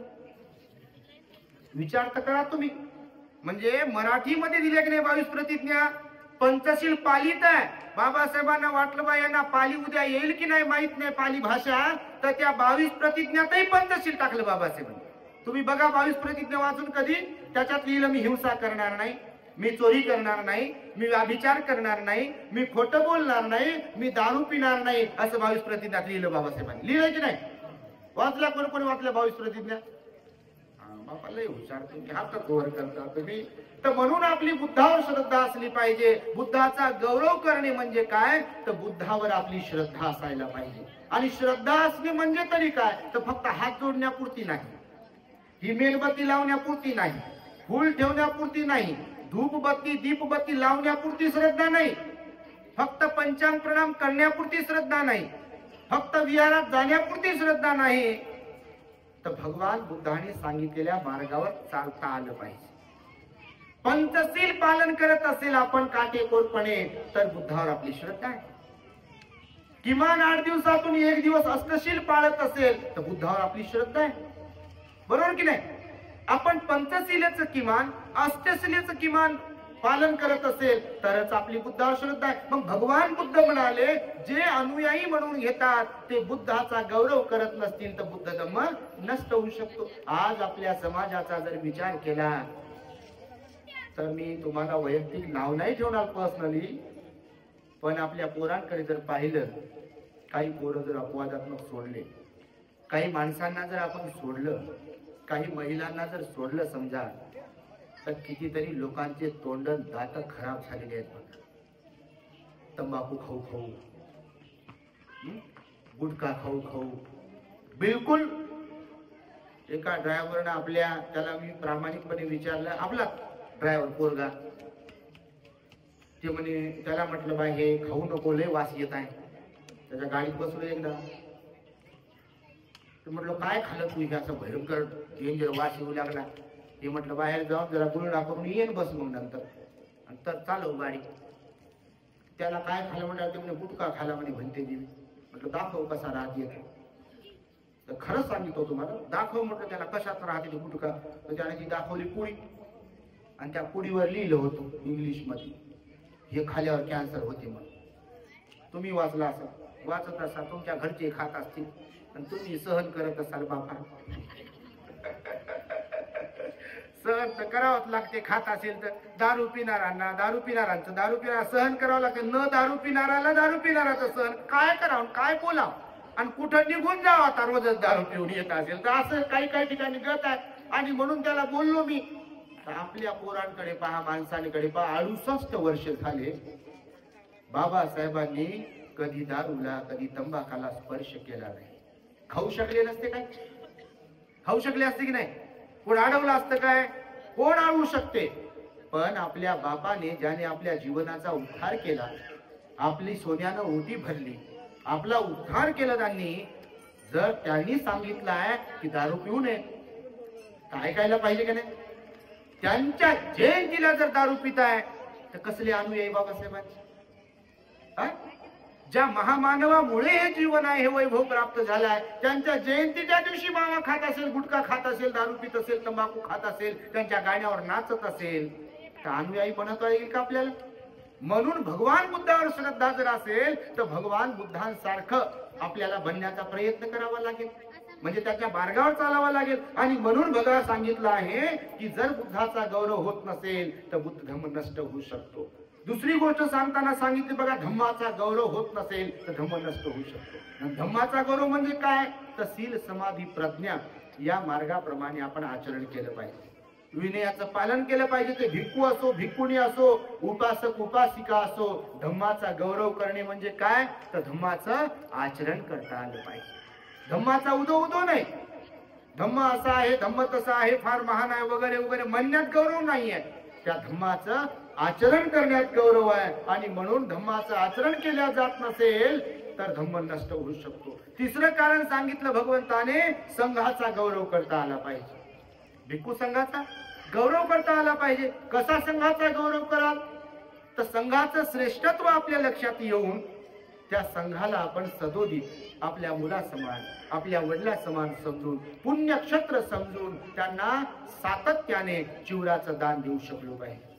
विचार तर करा तुम्ही. म्हणजे मराठीमध्ये दिल्या की नाही 22 प्रतिज्ञा? पंचशील पालीत आहे. बाबासाहेबांना वाटलं बा यांना पाली उद्या येईल की नाही माहित नाही पाली भाषा, तर त्या 22 प्रतिज्ञातही पंचशील टाकलं बाबासाहेबांनी. तुम्ही बघा 22 प्रतिज्ञा वाचून कधी त्याच्यात लिहिलं मी हिंसा करणार नाही, मी चोरी करणार नाही, मी व्यभिचार करणार नाही, मी खोटं बोलणार नाही, मी दारू पिणार नाही, असं 22 प्रतिज्ञात लिहिलं बाबासाहेबांनी. लिहिलंय की नाही? वाचल्या कोणी वाचल्या 22 प्रतिज्ञा? बापा लय हुशार तुम्ही, हात कव्हर करता तुम्ही. तर म्हणून आपली बुद्धावर श्रद्धा असली पाहिजे. बुद्धाचा गौरव करणे म्हणजे काय? तर बुद्धावर आपली श्रद्धा असायला पाहिजे. आणि श्रद्धा असणे म्हणजे तरी काय? तर फक्त हात जोडण्यापुरती नाही, ही मेणबत्ती लावण्यापुरती नाही, फूल ठेवण्यापुरती नाही, धूपबत्ती दीपबत्ती लावण्यापुरती श्रद्धा नाही, फक्त पंचांग प्रणाम करण्यापुरती श्रद्धा नाही, फक्त विहारात जाण्यापुरती श्रद्धा नाही, तर भगवान बुद्धाने सांगितलेल्या मार्गावर चालता आलं पाहिजे. पंचशील पालन करत असेल आपण काटेकोरपणे तर बुद्धावर आपली श्रद्धा आहे. किमान 8 दिवसातून 1 दिवस अष्टशील पाळत असेल तर बुद्धावर आपली श्रद्धा आहे, बरोबर की नाही? आपण पंचशिलेचं किमान अष्टशिलेचं किमान पालन करत असेल तरच आपली बुद्धावर श्रद्धा आहे. मग भगवान बुद्ध म्हणाले, जे अनुयायी म्हणून घेतात ते बुद्धाचा गौरव करत नसतील तर बुद्ध धम्म नष्ट होऊ शकतो. आज आपल्या समाजाचा जर विचार केला तर मी तुम्हाला वैयक्तिक नाव नाही ठेवणार पर्सनली, पण आपल्या पोरांकडे जर पाहिलं, काही पोरं जर अपवादात्मक सोडले, काही माणसांना जर आपण सोडलं, काही महिलांना जर सोडलं समजा, तर कितीतरी लोकांचे तोंड दात खराब झालेले आहेत बघा. तंबाखू खाऊ खाऊ, गुटखा खाऊ खाऊ, बिलकुल. एका ड्रायव्हरनं आपल्या, त्याला मी प्रामाणिकपणे विचारलं, आपला ड्रायव्हर पोरगा, ते म्हणे, त्याला म्हटलं बा हे खाऊ नको, लय वास येत आहे. त्याच्या गाडीत बसलो एकदा, तर म्हटलं काय खाल्लं तू, हे असं भयंकर डेंजर वास येऊ लागला. ते म्हटलं बाहेर जाऊन जरा गुळणा करून येईन बस मग नंतर चालव गाडी. त्याला काय खाल्लं म्हटलं, ते म्हणे गुटखा खाला म्हणे भंते देवी. म्हटलं दाखव कसा राहत येत. तर खरंच सांगितलं तुम्हाला, दाखव म्हटलं त्याला कशात राहते ते गुटखा. तर त्याने ती दाखवली पुडी, आणि त्या पुडीवर लिहिलं होतं इंग्लिश मध्ये, हे खाल्यावर कॅन्सर होते. मग तुम्ही वाचला असाल, वाचत असाल, तुमच्या घरचे खात असतील आणि तुम्ही सहन करत असाल. बापा सहन तर करावंच लागते. खात असेल तर दारू पिणाऱ्यांना दारू पिणाऱ्यांचं दारू पिणारा सहन करावं लागते. न दारू पिणाऱ्याला दारू पिणाराचं सहन काय करावं, काय बोलावं, आणि कुठं निघून जावं आता रोजच दारू पिऊन येत असेल तर. असं काही काही ठिकाणी गत आहे. आणि म्हणून त्याला बोललो मी, आपल्या पोरांकडे पहा, माणसांकडे पहा. 68 वर्ष झाले बाबासाहेबांनी कधी दारूला कधी तंबाखाला स्पर्श केला नाही. खाऊ शकले नसते काय? खाऊ शकले असते की नाही? कोण अडवलं असतं काय? कोण अडवू शकते? पण आपल्या बापाने, ज्याने आपल्या जीवनाचा उद्धार केला, आपली सोन्यानं ओटी भरली, आपला उद्धार केला, जर त्यांनी सांगितलं आहे की दारू पिऊ नये, काय ऐकायला पाहिजे का नाही? त्यांच्या जयंतीला जर दारू पिताय तर कसले अनुयायी बाबासाहेबांचे? ज्या महामानवामुळे हे जीवन आहे, हे वैभव प्राप्त झालाय, त्यांच्या जयंतीच्या दिवशी मावा खात असेल, गुटखा खात असेल, दारू पित असेल, तंबाखू खात असेल, त्यांच्या गाण्यावर नाचत असेल, तर अनुयायी बनवता येईल का आपल्याला? म्हणून भगवान बुद्धावर श्रद्धा जर असेल तर भगवान बुद्धांसारखं आपल्याला बनण्याचा प्रयत्न करावा लागेल, म्हणजे त्याच्या मार्गावर चालावा लागेल. आणि म्हणून भगवान सांगितलं आहे की जर बुद्धाचा गौरव होत नसेल तर बुद्ध धम्म नष्ट होऊ शकतो. दुसरी गोष्ट सांगताना सांगितली बघा, धम्माचा गौरव होत नसेल तर धम्म नष्ट होऊ शकतो. धम्माचा गौरव म्हणजे काय? तर शील समाधी प्रज्ञा या मार्गाप्रमाणे आपण आचरण केलं पाहिजे, विनयाचं पालन केलं पाहिजे. ते भिक्खू असो, भिक्खुणी असो, उपासक उपासिका असो. धम्माचा गौरव करणे म्हणजे काय? तर धम्माचं आचरण करता आलं पाहिजे. धम्माचा उदो नाही, धम्म असा आहे, धम्म तसा आहे, फार महान आहे वगैरे वगैरे म्हणण्यात गौरव नाहीये. त्या धम्माचं आचरण करण्यात गौरव आहे. आणि म्हणून धम्माचं आचरण केल्या जात नसेल तर धम्म नष्ट होऊ शकतो. तिसरं कारण सांगितलं भगवंताने, संघाचा गौरव करता आला पाहिजे. भिक्खू संघाचा गौरव करता आला पाहिजे. कसा संघाचा गौरव कराल? तर संघाचं श्रेष्ठत्व आपल्या लक्षात येऊन त्या संघाला आपण सदोदित आपल्या मुलासमान, आपल्या वडिला समान समजून, पुण्यक्षत्र समजून त्यांना सातत्याने चिवडाचं दान देऊ शकलो पाहिजे.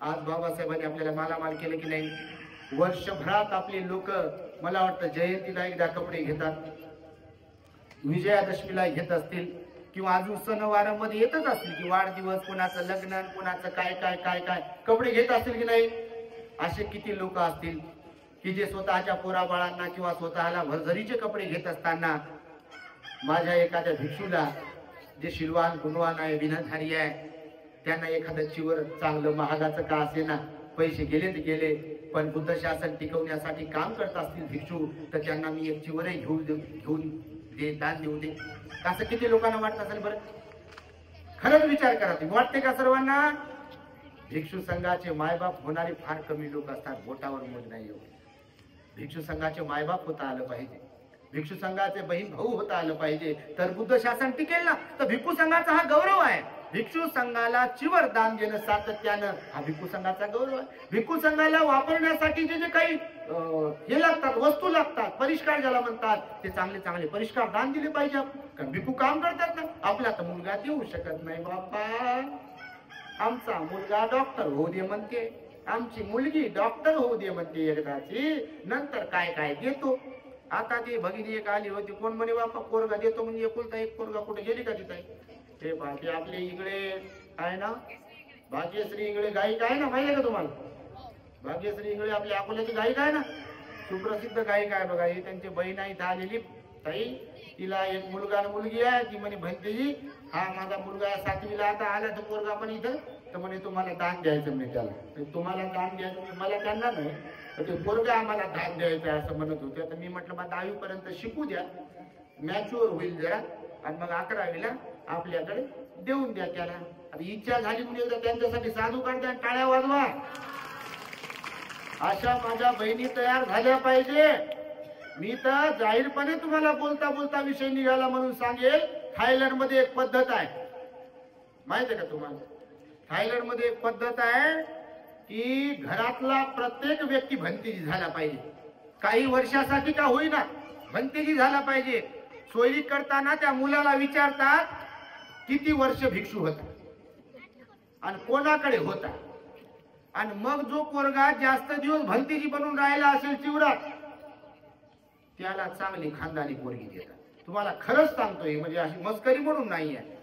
आज बाबासाहेबांनी आपल्याला मालामाल केलं की नाही? वर्षभरात आपले लोक, मला वाटतं जयंतीला एकदा कपडे घेतात, विजयादशमीला घेत असतील, किंवा अजून सणवारामध्ये येतच असतील की वाढदिवस, कोणाचं लग्न, कोणाचं काय काय काय काय कपडे घेत असतील की नाही? असे किती लोक असतील की जे स्वतःच्या पोराबाळांना किंवा स्वतःला भरझरीचे कपडे घेत असताना, माझ्या एखाद्या भिक्षूला जे शिलवान गुणवान आहे, विनाधारी आहे, त्यांना एखादं चिवर चांगलं महागाचं का असे ना, पैसे गेले तर गेले, पण बुद्ध शासन टिकवण्यासाठी काम करत असतील भिक्षू, तर त्यांना मी एक चिवरही घेऊन दे, दान देऊ दे. असं किती लोकांना वाटत असेल बरं? खरंच विचार करा, वाटते का सर्वांना? भिक्षू संघाचे मायबाप होणारे फार कमी लोक असतात, बोटावर मोज नाही एवढे. भिक्षू संघाचे मायबाप होता आलं पाहिजे, भिक्षू संघाचे बहीण भाऊ होता आलं पाहिजे, तर बुद्ध शासन टिकेल ना. तर भिक्षू संघाचा हा गौरव आहे. भिक्षू संघाला चिवर दान देणं सातत्यानं, हा भिक्षू संघाचा गौरव आहे. भिक्षू संघाला वापरण्यासाठी जे काही हे लागतात, लागतात, वस्तू लागतात, परिष्कार ज्याला म्हणतात ते चांगले चांगले परिष्कार दान दिले पाहिजे. कारण भिकू काम करतात ना. आपला तर मुलगा देऊ शकत नाही बाप्पा, आमचा मुलगा डॉक्टर होऊ दे म्हणते, आमची मुलगी डॉक्टर होऊ दे म्हणते एकदाची, नंतर काय काय देतो. आता ती भगिनी एक आली होती, कोण म्हणे बाप्पा पोरगा देतो म्हणजे एकुलता एक पोरगा, कुठे गेली का तिथे? हे बाकी आपले इकडे आहे ना भाग्यश्री इंगळे गायिका आहे ना, माहिती आहे का तुम्हाला? भाग्यश्री इंगळे आपली अकोल्याची गायिका आहे ना, सुप्रसिद्ध गायिका आहे बघा. ही त्यांची बहीण आहे इथं आलेली ताई, तिला एक मुलगा आणि मुलगी आहे. ती म्हणे भंतेजी हा माझा मुलगा 7वीला आता आला तर पोरगा पण इथं, तर म्हणे तुम्हाला दान द्यायचं म्हणे त्याला. तुम्हाला दान द्यायचं मला त्यांना नाही, ते पोरगा आम्हाला दान द्यायचं असं म्हणत होते. आता मी म्हटलं मग 10वी पर्यंत शिकू द्या, मॅच्युअर होईल जरा, आणि मग 11वीला आपल्याकडे देऊन द्या त्याला. आता इच्छा झाली म्हणजे त्यांच्यासाठी साधू काढता, टाळ्या वाजवा. अशा माझ्या बहिणी तयार झाल्या पाहिजे. मी तर जाहीरपणे तुम्हाला बोलता बोलता विषय निघाला म्हणून सांगेल, थायलंड मध्ये एक पद्धत आहे, माहिती आहे का तुम्हाला? थायलंड मध्ये एक पद्धत आहे की घरातला प्रत्येक व्यक्ती भंतेजी झाला पाहिजे, काही वर्षासाठी का होईना भंतेजी झाला पाहिजे. सोयरी करताना त्या मुलाला विचारतात किती वर्ष भिक्षू होता आणि कोणाकडे होता, आणि मग जो पोरगा जास्त दिवस भंतेजी बनून राहिला असेल चिवरात, त्याला चांगली खानदानी पोरगी देतात. तुम्हाला खरंच सांगतोय, म्हणजे अशी मस्करी म्हणून नाही आहे.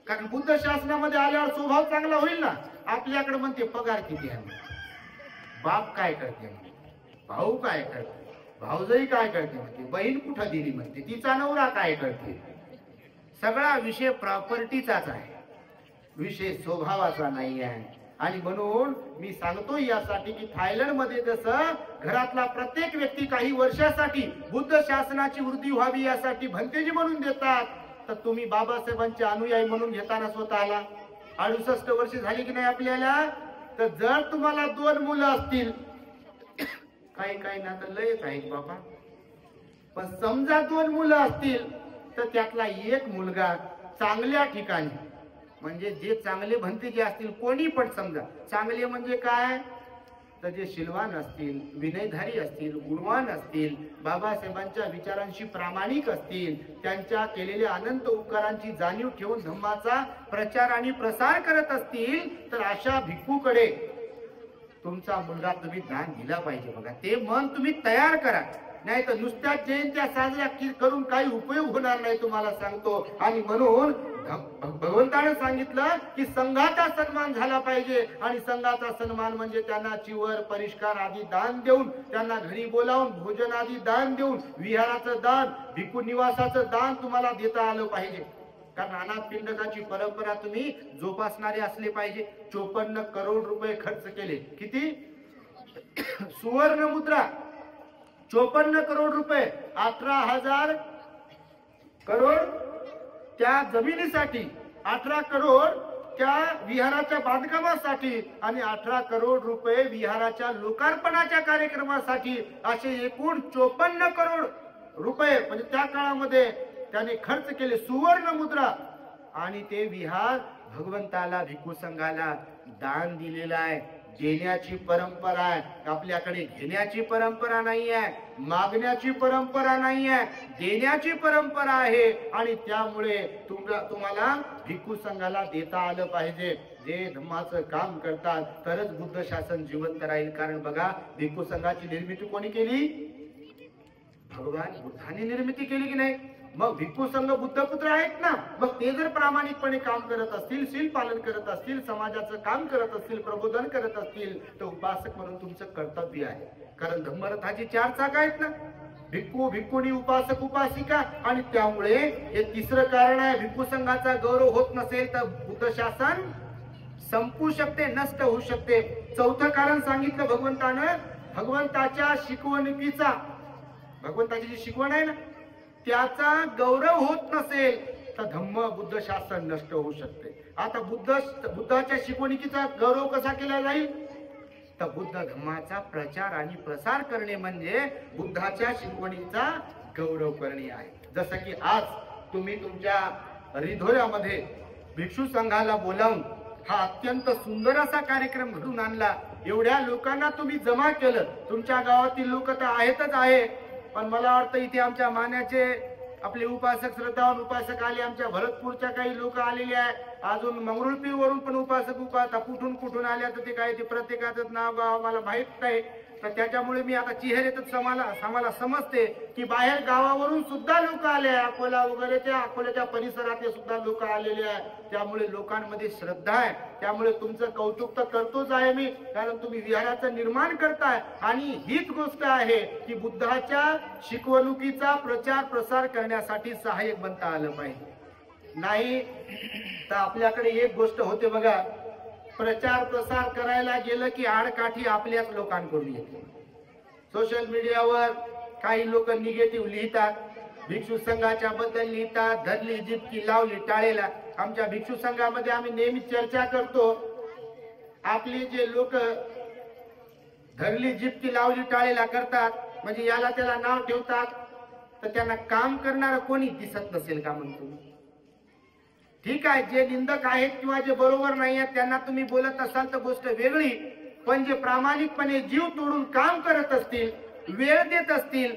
कारण बुद्ध शासनामध्ये आल्यावर स्वभाव चांगला होईल ना. आपल्याकडे म्हणते पगार किती आहे, बाप काय करते, भाऊ काय करते, भाऊजाई काय करते म्हणते, बहीण कुठं दिली म्हणते, तिचा नवरा काय करते. सगळा विषय प्रॉपर्टीचाच आहे, विषय स्वभावाचा नाही आहे. आणि म्हणून मी सांगतो यासाठी की थायलंड मध्ये जसं घरातला प्रत्येक व्यक्ती काही वर्षासाठी बुद्ध शासनाची वृद्धी व्हावी यासाठी भंतेजी म्हणून देतात, तर तुम्ही बाबासाहेबांचे अनुयायी म्हणून घेताना स्वतःला 68 वर्ष झाली की नाही आपल्याला, तर जर तुम्हाला 2 मुलं असतील, काही काही ना तर लयच आहेत बाबा, पण समजा 2 मुलं असतील तर त्यातला एक मुलगा चांगल्या ठिकाणी, म्हणजे जे चांगले भंतेजी असतील, कोणी पण समजा चांगले म्हणजे काय, तर जे शीलवान असतील, विनयधारी असतील, गुणवान असतील, बाबासाहेबांच्या विचारांशी प्रामाणिक असतील, त्यांच्या केलेल्या अनंत उपकारांची जाणीव ठेवून धम्माचा प्रचार आणि प्रसार करत असतील, तर अशा भिक्खूकडे तुमचा मुलगा तुम्ही दान दिला पाहिजे. बघा, ते मन तुम्ही तयार करा, नाही तर नुसत्या जयंत्या साजऱ्या करून काही उपयोग होणार नाही, तुम्हाला सांगतो. आणि म्हणून भगवंताने सांगितलं की संघाचा सन्मान झाला पाहिजे, आणि संघाचा सन्मान म्हणजे त्यांना चिवर परिष्कार आदी दान देऊन, त्यांना घरी बोलावून भोजन आदी दान देऊन, विहाराचं दान, भिक्खू निवासाचं दान तुम्हाला देता आलं पाहिजे. कारण अनाथ पिंडकाची परंपरा तुम्ही जोपासणारे असले पाहिजे. 54 करोड रुपये खर्च केले. किती? सुवर्ण मुद्रा 54 करोड रुपये, 18,000 करोड त्या जमिनीसाठी, 18 करोड त्या विहाराच्या बांधकामासाठी, आणि 18 करोड रुपये विहाराच्या लोकार्पणाच्या कार्यक्रमासाठी, असे एकूण 54 करोड रुपये म्हणजे त्या काळामध्ये त्याने खर्च केले, सुवर्ण मुद्रा. आणि ते विहार भगवंताला, भिक्खू संघाला दान दिलेलं आहे. देण्याची परंपरा आहे आपल्याकडे, घेण्याची परंपरा नाही आहे, मागण्याची परंपरा नाही आहे, देण्याची परंपरा आहे. आणि त्यामुळे तुम्हाला भिक्खू संघाला देता आलं पाहिजे. जे धम्माचं काम करतात तरच बुद्ध शासन जिवंत राहील. कारण बघा, भिक्खू संघाची निर्मिती कोणी केली? भगवान बुद्धाने निर्मिती केली की नाही? मग भिक्खू संघ बुद्धपुत्र आहेत ना. मग ते जर प्रामाणिकपणे काम करत असतील, शील पालन करत असतील, समाजाचं काम करत असतील, प्रबोधन करत असतील, तर उपासक म्हणून तुमचं कर्तव्य आहे. कारण धम्मरथाची 4 चाक आहेत ना, भिक्खू, भिक्खुणी, उपासक, उपासिका. आणि त्यामुळे हे तिसरं कारण आहे, भिक्खू संघाचा गौरव होत नसेल तर बुद्ध शासन संपू शकते, नष्ट होऊ शकते. चौथं कारण सांगितलं भगवंतानं, भगवंताच्या शिकवणुकीचा, भगवंताची जी शिकवण आहे ना त्याचा गौरव होत नसेल तर धम्म बुद्ध शासन नष्ट होऊ शकते. आता बुद्धाच्या शिकवणुकीचा गौरव कसा केला जाईल? तर बुद्ध धम्माचा प्रचार आणि प्रसार करणे म्हणजे बुद्धाच्या शिकवणीचा गौरव करणे आहे. जसं की आज तुम्ही तुमच्या रिधोऱ्यामध्ये भिक्षू संघाला बोलावून हा अत्यंत सुंदर असा कार्यक्रम घडून आणला. एवढ्या लोकांना तुम्ही जमा केलं. तुमच्या गावातील लोक तर आहेतच आहे, पण मला वाटतं इथे आमच्या मान्याचे आपले उपासक श्रद्धावान उपासक आले, आमच्या भरतपूरच्या काही लोक आलेले आहे, अजून मंगरुळपीर वरून पण उपासक उपासक कुठून कुठून आल्या तर ते काय ते प्रत्येकाचं नाव गाव मला माहित नाही. तर त्याच्यामुळे मी आता चेहऱ्यातच आम्हाला समजते की बाहेर गावावरून सुद्धा लोक आले, अकोला वगैरे त्या अकोल्याच्या परिसरातले सुद्धा लोक आलेले आहे. त्यामुळे लोकांमध्ये श्रद्धा आहे. त्यामुळे तुमचं कौतुक तर करतोच आहे मी, कारण तुम्ही विहाराचं निर्माण करताय. आणि हीच गोष्ट आहे की बुद्धाच्या शिकवणुकीचा प्रचार प्रसार करण्यासाठी सहाय्यक बनता आलं पाहिजे. नाही तर आपल्याकडे एक गोष्ट होते बघा, प्रचार प्रसार करायला गेलं की आडकाठी आपल्याच लोकांकडून येते. सोशल मीडियावर काही लोक निगेटिव्ह लिहितात, भिक्षू संघाच्या बद्दल लिहितात, धरली जितकी लावली टाळेला. आमच्या भिक्षू संघामध्ये आम्ही नेहमी चर्चा करतो, आपले जे लोक धरली जितकी लावली टाळेला करतात म्हणजे याला त्याला नाव ठेवतात, तर त्यांना काम करणारं कोणी दिसत नसेल का म्हणतो. ठीक आहे, जे निंदक आहेत किंवा जे बरोबर नाही आहेत त्यांना तुम्ही बोलत असाल तर गोष्ट वेगळी, पण जे प्रामाणिकपणे जीव तोडून काम करत असतील, वेळ देत असतील,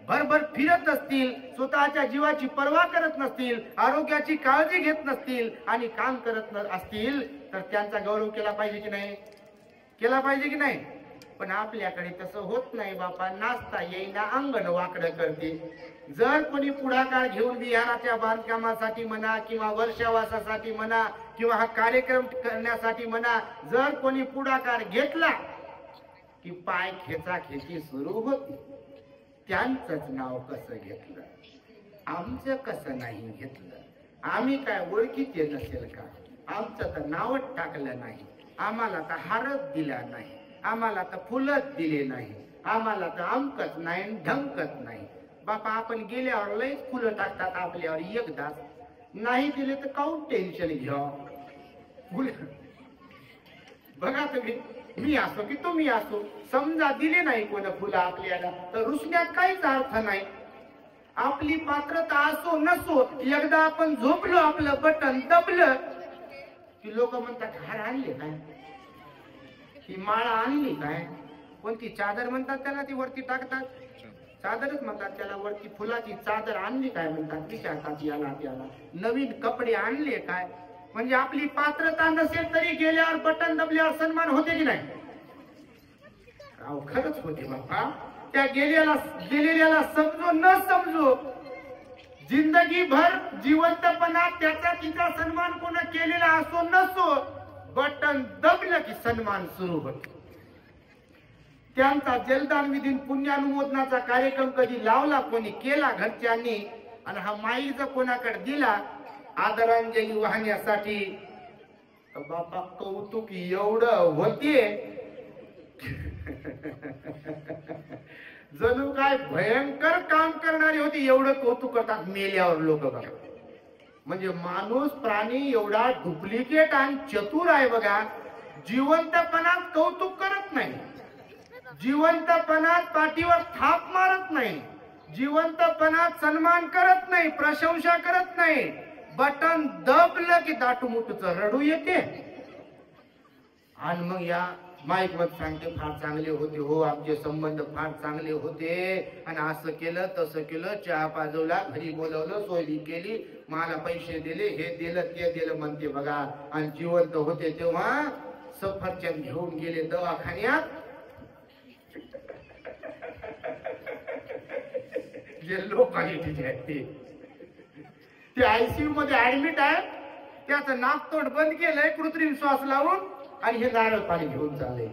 भरभर फिरत असतील, स्वतःच्या जीवाची पर्वा करत नसतील, आरोग्याची काळजी घेत नसतील आणि काम करत असतील तर त्यांचा गौरव केला पाहिजे की नाही? केला पाहिजे की नाही? पण आपल्याकडे तसं होत नाही बापा. नाचता येईना अंगण वाकडं करते. जर कोणी पुढाकार घेऊन विहाराच्या बांधकामासाठी म्हणा किंवा वर्षावासासाठी म्हणा किंवा हा कार्यक्रम करण्यासाठी म्हणा, जर कोणी पुढाकार घेतला की पाय खेचाखेची सुरू होती. त्यांचंच नाव कसं घेतलं, आमचं कसं नाही घेतलं? आम्ही काय ओळखीचे नसेल का? आमचं तर नावच टाकलं नाही, आम्हाला तर हारच दिला नाही, आम्हाला तर फुलच दिले नाही, आम्हाला तर अमकत नाही ढमकत नाही. बापा आपण गेल्यावर लय फुलं टाकतात आपल्यावर, एकदाच नाही दिले तर काऊन टेन्शन घ्या. बघा तुम्ही, मी असो की तुम्ही असो, समजा दिले नाही कोण फुलं आपल्याला तर रुसण्यात काहीच अर्थ नाही. आपली पात्रता असो नसो, एकदा आपण झोपलो, आपलं बटन दबलं की लोक म्हणतात हार आणले काय, ही माळा आणली काय, कोणती चादर म्हणतात त्याला ती वरती टाकतात, चादरच म्हणतात त्याला, वरती फुलाची चादर आणली काय म्हणतात, विचारतात याला त्याला. नवीन कपडे आणले काय, म्हणजे आपली पात्रता नसेल तरी गेल्यावर बटन दबल्यावर सन्मान होते की नाही? खरंच होते बाप्पा. त्या गेलेल्याला समजो न समजो, जिंदगी भर जिवंतपणा त्याचा तिचा सन्मान कोण केलेला असो नसो, बटन दबलं की सन्मान सुरू होतो. त्यांचा जलदान विधीन पुण्यानुमोदनाचा कार्यक्रम कधी लावला, कोणी केला घरच्यांनी, आणि हा माईचा कोणाकडे दिला आदरांजली वाहण्यासाठी, तर बापा कौतुक एवढं होते जणू काय भयंकर काम करणारी होती. एवढं कौतुक करतात मेल्यावर लोक बघा. म्हणजे माणूस प्राणी एवढा डुप्लिकेट आणि चतुर आहे बघा. जिवंतपणात कौतुक करत नाही, जिवंतपणात पाठीवर थाप मारत नाही, जिवंतपणात सन्मान करत नाही, प्रशंसा करत नाही. बटन दबलं की दाटूमुटूचं रडू येते. आणि मग या माईक मध्ये सांगते फार चांगले होते हो, आमचे संबंध फार चांगले होते, आणि असं केलं तसं केलं, चहा पाजवला, घरी बोलवलं, सोयरी केली, मला पैसे दिले, हे दिलं ते दिलं म्हणते बघा. आणि जिवंत होते तेव्हा सफरचंद घेऊन गेले दवाखान्यात. जे लोकांनी ते आयसीयू मध्ये ऍडमिट आहे, त्याचं नाकतोंड बंद केलंय कृत्रिम श्वास लावून, आणि हे नारळ पाणी घेऊन चाललंय.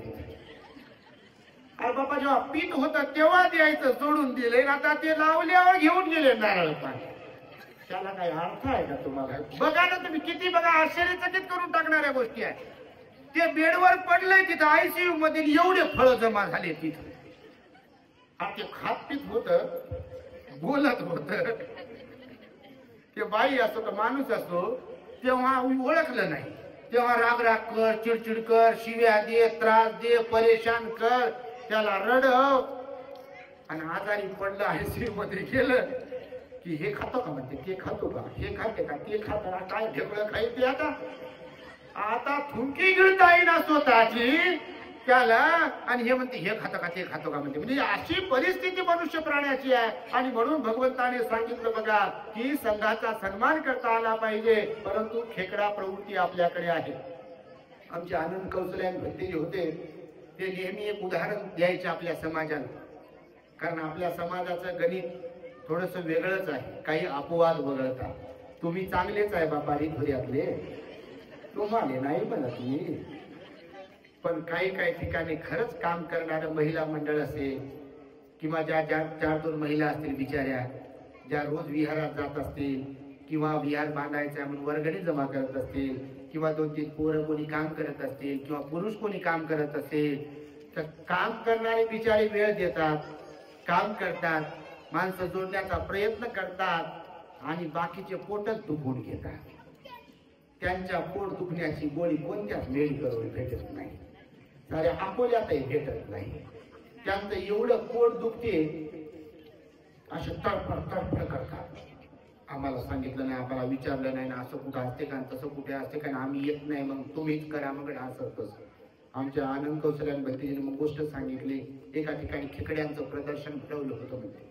अरे बाबा जेव्हा पीत होत तेव्हा द्यायचं सोडून दिले, आता ते लावल्यावर घेऊन गेले नारळ पाणी. त्याला काही अर्थ आहे का तुम्हाला? बघा ना तुम्ही, किती बघा आश्चर्यचकित करून टाकणाऱ्या गोष्टी आहेत. ते बेडवर पडलंय तिथं आयसीयू मध्ये, एवढे फळ जमा झाले तिथं. आणि ते खात पीत होत, बोलत होत, ते बाई असो का माणूस असो, तेव्हा ओळखलं नाही. तेव्हा राग कर, चिडचिड कर, शिव्या दे, त्रास दे, परेशान कर, त्याला रडव. आणि आजारी पडलं आयसीयू मध्ये गेलं की हे खातो का म्हणते, ते खातो का, हे खाते का, ते खातो, काय ढेकळं खायचे. आता थुंकी गिळता येईना स्वतःची, त्याला आणि हे म्हणते हे खातं का ते खातो का म्हणते. म्हणजे अशी परिस्थिती मनुष्य प्राण्याची आहे. आणि म्हणून भगवंताने सांगितलं बघा की संघाचा सन्मान करता आला पाहिजे. परंतु खेकडा प्रवृत्ती आपल्याकडे आहे. आमचे आनंद कौशल्य भट्टी होते ते नेहमी एक उदाहरण द्यायचे आपल्या समाजाला. कारण आपल्या समाजाचं गणित थोडस वेगळंच आहे. काही अपवाद वगळतात. तुम्ही चांगलेच आहे बाबा रिधुऱ्यातले, तुम्हाला नाही म्हणा तुम्ही. पण काही काही ठिकाणी खरंच काम करणारं महिला मंडळ असेल किंवा ज्या 4-2 महिला असतील बिचाऱ्या, ज्या रोज विहारात जात असतील किंवा विहार बांधायचा म्हणून वर्गणी जमा करत असतील किंवा 2-3 पोरं कोणी काम करत असतील किंवा पुरुष कोणी काम करत असेल, तर काम करणारे बिचारे वेळ देतात, काम करतात, माणसं जोडण्याचा प्रयत्न करतात आणि बाकीचे पोटच दुखवून घेतात. त्यांच्या पोट दुखण्याची गोळी कोणत्याच मेडिकलवर भेटत नाही, साऱ्या अकोल्यातही भेटत नाही. त्यांचं एवढं पोट दुखते असे तडफड करतात. आम्हाला सांगितलं नाही, आम्हाला विचारलं नाही ना, असं कुठं असते का तसं कुठे असते का, आम्ही येत नाही, मग तुम्हीच करा, मग असं तसं. आमच्या आनंद कौशल्यांबद्दल मग गोष्ट सांगितली. एका ठिकाणी खेकड्यांचं प्रदर्शन भरवलं होतं. म्हणजे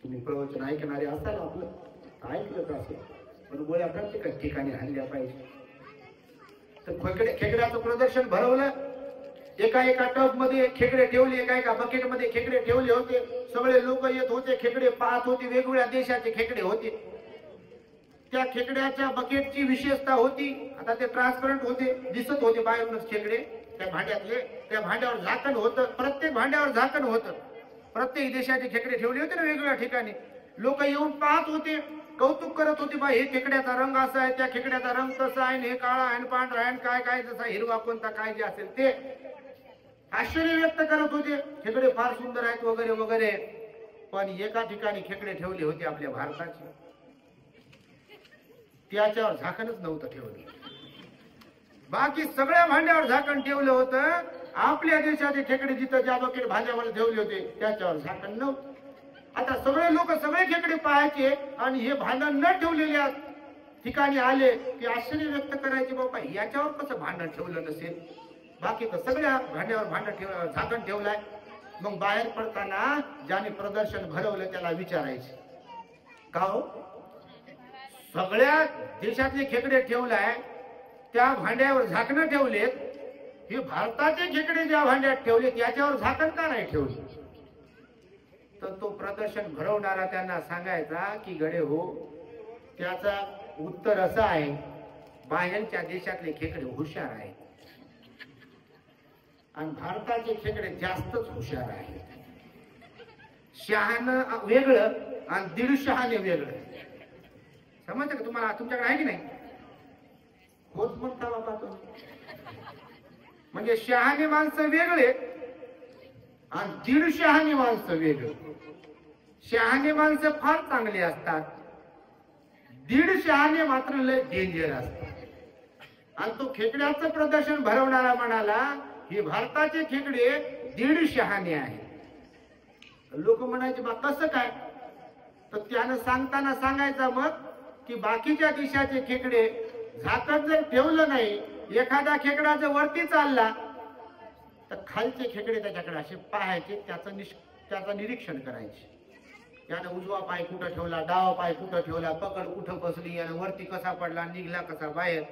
तुम्ही प्रवचन ऐकणारे असाल, आपलं ऐकलं असेल, पण गोळ्या प्रत्येक ठिकाणी हल्ल्या पाहिजे. तर खेकड्याचं प्रदर्शन भरवलं. एका टब मध्ये खेकडे ठेवले, एका बकेट मध्ये खेकडे ठेवले होते. सगळे लोक येत होते, खेकडे पाहत होते. वेगवेगळ्या देशाचे खेकडे होते. त्या खेकड्याच्या बकेटची विशेषता होती, आता ते ट्रान्सपरंट होते, दिसत होते बाहेरूनच खेकडे त्या भांड्यातले. त्या भांड्यावर झाकण होतं, प्रत्येक भांड्यावर झाकण होतं. प्रत्येक देशाचे खेकडे ठेवले होते ना वेगवेगळ्या ठिकाणी. लोक येऊन पाहत होते, कौतुक करत होते. बा हे खेकड्याचा रंग असा आहे, त्या खेकड्याचा रंग तसा आहे, हे काळा आहे, पांढरा आहे, काय काय जसा हिरवा कोणता काय जे असेल ते आश्चर्य व्यक्त करत होते. खेकडे फार सुंदर आहेत वगैरे वगैरे. पण एका ठिकाणी खेकडे ठेवले होते आपल्या भारताचे, त्याच्यावर झाकणच नव्हतं ठेवलं. बाकी सगळ्या भांड्यावर झाकण ठेवलं होतं. आपल्या देशाचे खेकडे जिथं ज्या बकेट भांड्यामध्ये ठेवले होते त्याच्यावर झाकण नव्हतं. आता सगळे लोक सगळे खेकडे पाहायचे आणि हे भांडण न ठेवलेल्या ठिकाणी आले की आश्चर्य व्यक्त करायचे, बाबा याच्यावर कसं भांडण ठेवलं नसेल. बाकी तर सगळ्या भांड्यावर झाकण ठेवलाय. मग बाहेर पडताना ज्याने प्रदर्शन भरवलं त्याला विचारायचे, का हो सगळ्या देशातले खेकडे ठेवलाय, त्या भांड्यावर झाकणं ठेवलेत, हे भारताचे खेकडे ज्या भांड्यात ठेवले त्याच्यावर झाकण का नाही ठेवले. तर तो प्रदर्शन भरवणारा त्यांना सांगायचा की गडे हो, त्याचा उत्तर असं आहे, बाहेरच्या देशातले खेकडे हुशार आहेत आणि भारताचे खेकडे जास्तच हुशार आहेत. शहाणं वेगळं आणि दीड शहाणे वेगळं. समजतं का तुम्हाला? तुमच्याकडे आहे की नाही? होत म्हणता बाबा तुम्ही. म्हणजे शहाणे माणसं वेगळे आणि दीड शहाणे माणसं वेगळे. शहाणे माणसं फार चांगली असतात, दीड शहाणे मात्र लय डेंजर असतात. आणि तो खेकड्याचं प्रदर्शन भरवणारा म्हणाला हे भारताचे खेकडे दीड शहाणे आहे. लोक म्हणायचे बा कसं काय? तर त्यानं सांगताना सांगायचा मग की बाकीच्या देशाचे खेकडे झाकण जर ठेवलं नाही, एखादा खेकडा जर वरती चालला तर खालचे खेकडे त्याच्याकडे असे पाहायचे, त्याचं निरीक्षण करायचे. त्यानं उजवा पाय कुठं ठेवला, डावा पाय कुठं ठेवला, पकड कुठं बसली आणि वरती कसा पडला, निघला कसा बाहेर,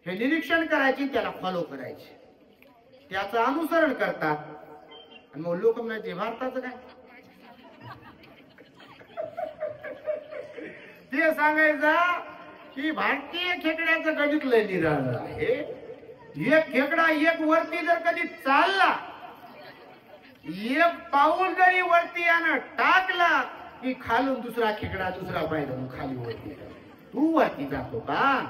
हे निरीक्षण करायचे, त्याला फॉलो करायचे, त्याचं अनुसरण करतात. आणि मग लोक म्हणायचे भारताचं काय? ते सांगायचं की भारतीय खेकड्याचं गणित लय निराळं आहे. एक खेकडा एक वरती जर कधी चालला, एक पाऊल जरी वरती यानं टाकला की खालून दुसरा खेकडा दुसरा पाय धरून खाली वरती. तू वरती जातो का?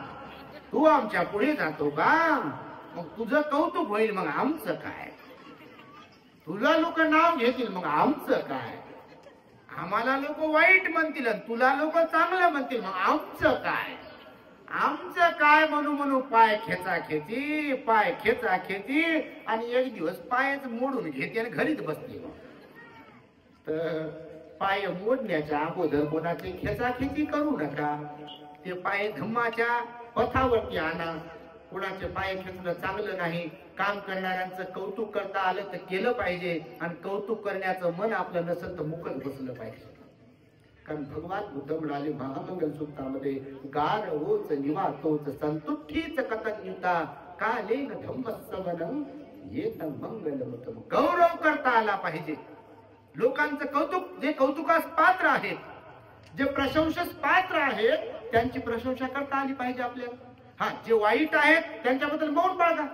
तू आमच्या पुढे जातो का? मग तुझं कौतुक होईल, मग आमचं काय? तुला लोक नाव घेतील, मग आमचं काय? आम्हाला लोक वाईट म्हणतील आणि तुला लोक चांगलं म्हणतील, मग आमचं काय? आमचं काय म्हणू म्हणू पाय खेचा खेची, पाय खेचा खेची, आणि एक दिवस पायच मोडून घेते आणि घरीच बसते. तर पाय मोडण्याच्या अगोदर कोणाची खेचाखेची करू नका. ते पाय धम्माच्या पथावरती आणा, कुणाचे पाय खेचणं चांगलं नाही. काम करणाऱ्यांचं कौतुक करता आलं तर केलं पाहिजे आणि कौतुक करण्याचं मन आपलं नसेल तर मुकत बसलं पाहिजे. कारण भगवान बुद्ध म्हणाले महामंगल सूत्रामध्ये गार होच निवातोच संतुष्टीच कथन्युता कालेन धम्मस्सवनं येत मंगलमतम. गौरव करता आला पाहिजे. लोकांचं कौतुक, जे कौतुकास पात्र आहेत, जे प्रशंसास पात्र आहेत, त्यांची प्रशंसा करता आली पाहिजे आपल्याला. हा, जे वाईट आहेत त्यांच्याबद्दल मौन बाळगा.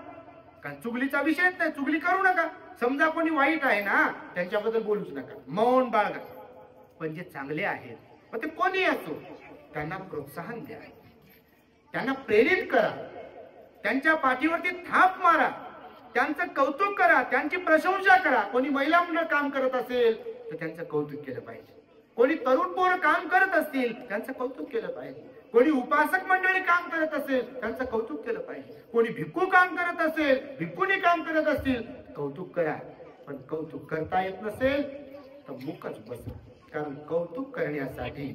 कारण चुगलीचा विषय नाही, चुगली करू नका. समजा कोणी वाईट आहे ना, त्यांच्याबद्दल बोलूच नका, मौन बाळगा. पण जे चांगले आहेत, मग ते कोणी असो, त्यांना प्रोत्साहन द्या, त्यांना प्रेरित करा, त्यांच्या पाठीवरती थाप मारा, त्यांचं कौतुक करा, त्यांची प्रशंसा करा. कोणी महिला मंडळ काम करत असेल तर त्यांचं कौतुक केलं पाहिजे. कोणी तरुण पोर काम करत असतील त्यांचं कौतुक केलं पाहिजे. कोणी उपासक मंडळी काम करत असेल त्यांचं कौतुक केलं पाहिजे. कोणी भिक्खू काम करत असेल, भिक्खूनी काम करत असतील, कौतुक करा. पण कौतुक करता येत नसेल तर मुकच बसा. कारण कौतुक करण्यासाठी,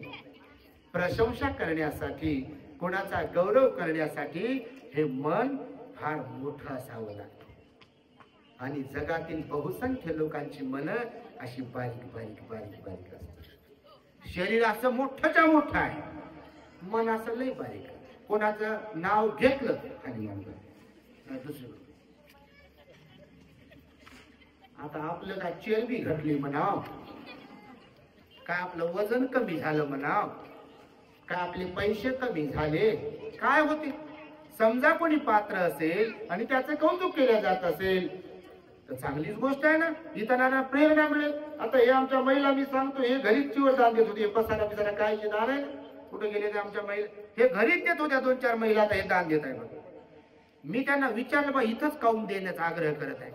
प्रशंसा करण्यासाठी, कोणाचा गौरव करण्यासाठी हे मन फार मोठं असावं लागतं. आणि जगातील बहुसंख्य लोकांची मन अशी बारीक बारीक बारीक बारीक असतात. शरीर असं मोठंच्या मोठं आहे, मन असं लय बारीक आहे. कोणाचं नाव घेतलं आणि मन दुसरं. आता आपलं काय चरबी घटली म्हणाव, काय आपलं वजन कमी झालं म्हणाव, काय आपले पैसे कमी झाले, काय होते. समजा कोणी पात्र असेल आणि त्याचं कौतुक केलं जात असेल तर चांगलीच गोष्ट आहे ना. इतरांना प्रेरणा मिळेल. आता हे आमच्या महिला, मी सांगतो, हे घरीच चिवर दान देत होते. पसारा पिसारा काय दान आहे, कुठे गेले ते आमच्या महिला, हे घरीच देत होत्या. 2-4 महिला आता हे दान देत आहे बघा. मी त्यांना विचारलं, बा इथंच काऊन देण्याचा आग्रह करत आहे.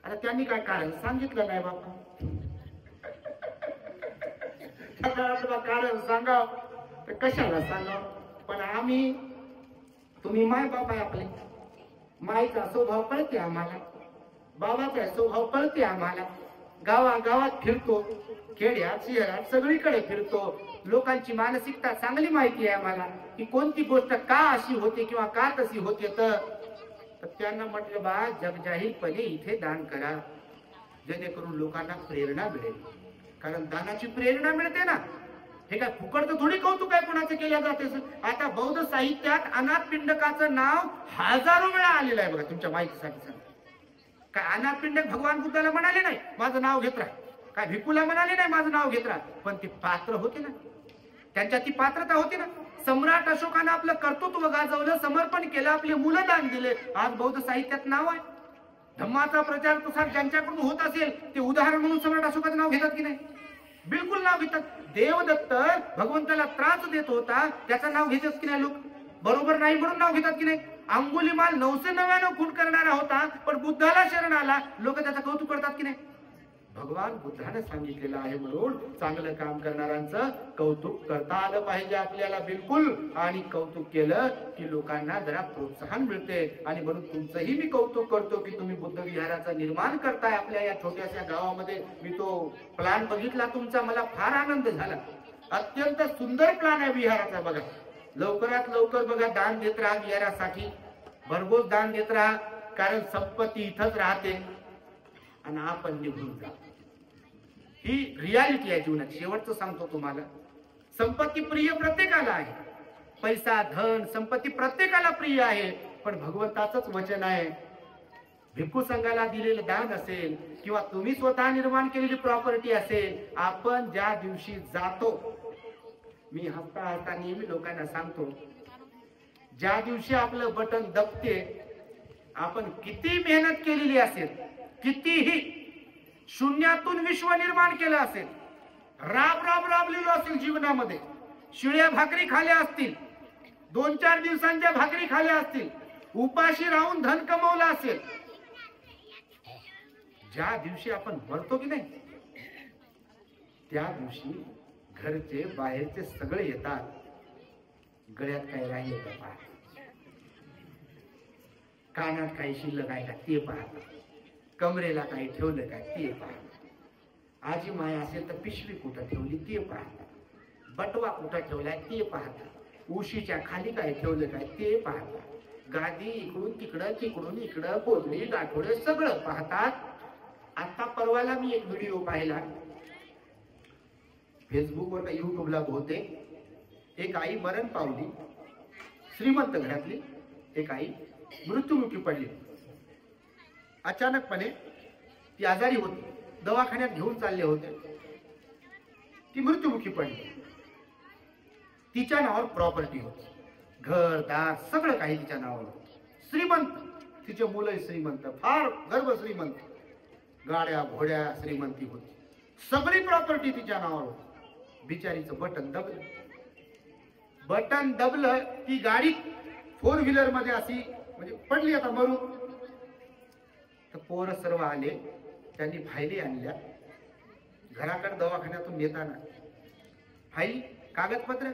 आता त्यांनी काय कारण सांगितलं नाही बाबा. कारण सांगा तर कशाला सांगा. पण आम्ही, तुम्ही माय बाप आहे आपले, मायचा स्वभाव कळते आम्हाला, बाबाचा स्वभाव कळते आम्हाला. गावागावात फिरतो, खेड्यात शहरात सगळीकडे फिरतो. लोकांची मानसिकता चांगली माहिती आहे आम्हाला, की कोणती गोष्ट का अशी होते किंवा का तशी होते. तर त्यांना म्हटलं, बा जगजाहीरपणे इथे दान करा, जेणेकरून लोकांना प्रेरणा मिळेल. कारण दानाची प्रेरणा मिळते ना. हे काय फुकट तर थोडी कौतुक आहे कोणाचं केल्या जाते. आता बौद्ध साहित्यात अनाथ पिंडकाचं नाव हजारो वेळा आलेलं आहे बघा. तुमच्या माहितीसाठी सांग, काय अनाथ पिंडक भगवान बुद्धाला म्हणाले नाही माझं नाव घेत राहा, काय भिक्खूला म्हणाले नाही माझं नाव घेत राहा. पण ते पात्र होते ना, त्यांच्यात ती पात्रता होती ना. सम्राट अशोकानं आपलं कर्तृत्व गाजवलं, समर्पण केलं, आपले मुलं दान दिले. आज बौद्ध साहित्यात नाव आहे. धम्माचा प्रचार प्रसार ज्यांच्याकडून होत असेल ते उदाहरण म्हणून सम्राट अशोकाचं नाव घेतात की नाही? बिलकुल नाव घेतात. देवदत्त भगवंताला त्रास देत होता, त्याचं नाव घेतात की नाही लोक? बरोबर नाही म्हणून नाव घेतात की नाही? अंगुलीमाल 999 खून करणारा होता, पण बुद्धाला शरण आला, लोक त्याचं कौतुक करतात की नाही? भगवान बुद्धाने सांगितलेलं आहे म्हणून चांगलं काम करणाऱ्यांचं कौतुक करता आलं पाहिजे आपल्याला बिलकुल. आणि कौतुक केलं की लोकांना जरा प्रोत्साहन मिळते. आणि म्हणून तुमचंही मी कौतुक करतो की तुम्ही बुद्ध विहाराचं निर्माण करताय आपल्या या छोट्याशा गावामध्ये. मी तो प्लॅन बघितला तुमचा, मला फार आनंद झाला. अत्यंत सुंदर प्लॅन आहे विहाराचा. बघा, लवकरात लवकर बघा, दान देत राहा विहारासाठी, भरघोस दान देत राहा. कारण संपत्ती इथंच राहते आणि आपण निघून जा. ही रियालिटी आहे जीवनात. शेवटचं सांगतो तुम्हाला, संपत्ती प्रिय प्रत्येकाला आहे. पैसा, धन, संपत्ती प्रत्येकाला प्रिय आहे. पण भगवंताचंच वचन आहे, भिक्खू संघाला दिलेलं दान असेल किंवा तुम्ही स्वतः निर्माण केलेली प्रॉपर्टी असेल, आपण ज्या दिवशी जातो, मी हसता हसता नेहमी लोकांना सांगतो, ज्या दिवशी आपलं बटन दबते, आपण किती मेहनत केलेली असेल, कितीही शून्यातून विश्व निर्माण केलं असेल, राबलेलो असेल जीवनामध्ये, शिळ्या भाकरी खाल्या असतील, 2-4 दिवसांच्या भाकरी खाल्या असतील, उपाशी राहून धन कमवलं असेल, ज्या दिवशी आपण मरतो की नाही, त्या दिवशी घरचे बाहेरचे सगळे येतात. गळ्यात काय राहिले का पाहतात, कानात काही शिल्लक आहे का ते पाहतात, कमरेला काही ठेवलं काय ते पाहतात, आजी माया असेल तर पिशवी कुठं ठेवली ते पाहतात, बटवा कुठं ठेवलाय ते पाहतात, उशीच्या खाली काय ठेवलं काय ते पाहतात. गादी इकडून तिकडं तिकडून इकडं बोलणी गाठोडे सगळं पाहतात. आता परवाला मी एक व्हिडिओ पाहिला फेसबुकवर युट्यूबला बहुतेक. एक आई मरण पावली, श्रीमंत घरातली एक आई मृत्युमुखी पडली. अचानकपणे ती आजारी होती, दवाखान्यात घेऊन चालले होते, ती मृत्युमुखी पडली. तिच्या नावावर प्रॉपर्टी होती, घर दार सगळं काही तिच्या नावावर होतं. श्रीमंत, तिचे मुलं श्रीमंत, फार गर्भ श्रीमंत, गाड्या घोड्या श्रीमंती होती, सगळी प्रॉपर्टी तिच्या नावावर होती. बिचारीचं बटन दबलं ती गाडी 4 व्हीलर मध्ये अशी म्हणजे पडली आता मरून. तर पोरं सर्व आले, त्यांनी फायली आणल्या. घराकडे दवाखान्यातून येताना फाईल कागदपत्र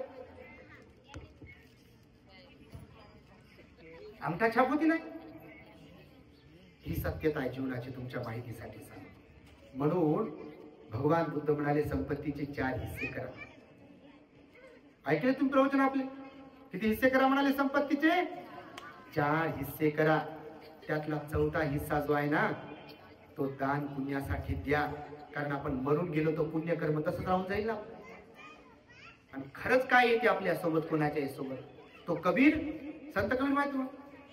अंगठा छाप होती नाही. ही सत्यता आहे जीवनाची, तुमच्या माहितीसाठी सांग. म्हणून भगवान बुद्ध म्हणाले संपत्तीचे 4 हिस्से करा. ऐकले तुम्ही प्रवचन आपले? किती हिस्से करा म्हणाले? संपत्तीचे 4 हिस्से करा. त्यातला 4था हिस्सा जो आहे ना तो दान पुण्यासाठी द्या. कारण आपण मरून गेलो तो पुण्यकर्म तसंच राहून जाईल ना. आणि खरंच काय येते आपल्या सोबत, कोणाच्या सोबत? तो कबीर, संत कबीर माहिती ना,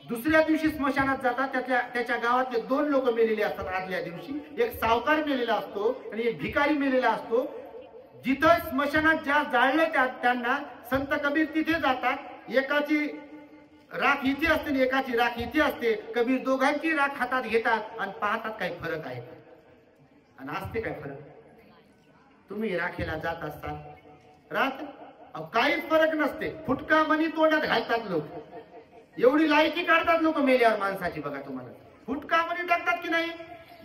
दुसऱ्या दिवशी स्मशानात जातात. त्याच्या गावातले 2 लोक मेलेले असतात आदल्या दिवशी. एक सावकार मेलेला असतो आणि एक भिकारी मेलेला असतो. जिथं स्मशानात ज्या जाळलं त्यांना संत कबीर तिथे जातात. एकाची राख इथे असते आणि एकाची राख इथे असते. कबीर दोघांची राख हातात घेतात आणि पाहतात काही फरक आहे आणि असते काय फरक. तुम्ही राखेला जात असतात, राख काहीच फरक नसते. फुटका मनी तोंडात घालतात लोक. एवढी लायकी काढतात लोक मेल्यावर माणसाची. बघा तुम्हाला फुटका मनी टाकतात की नाही?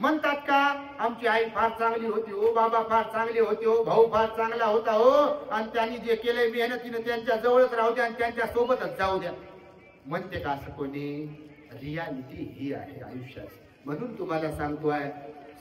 म्हणतात का आमची आई फार चांगली होती हो, बाबा फार चांगले होते हो, भाऊ फार चांगला होता हो, आणि त्यांनी जे केलंय मेहनतीने त्यांच्या जवळच राहू द्या आणि त्यांच्या सोबतच जाऊ द्या. म्हणते का असं कोणी? रियालिटी ही आहे आयुष्यात. म्हणून तुम्हाला सांगतोय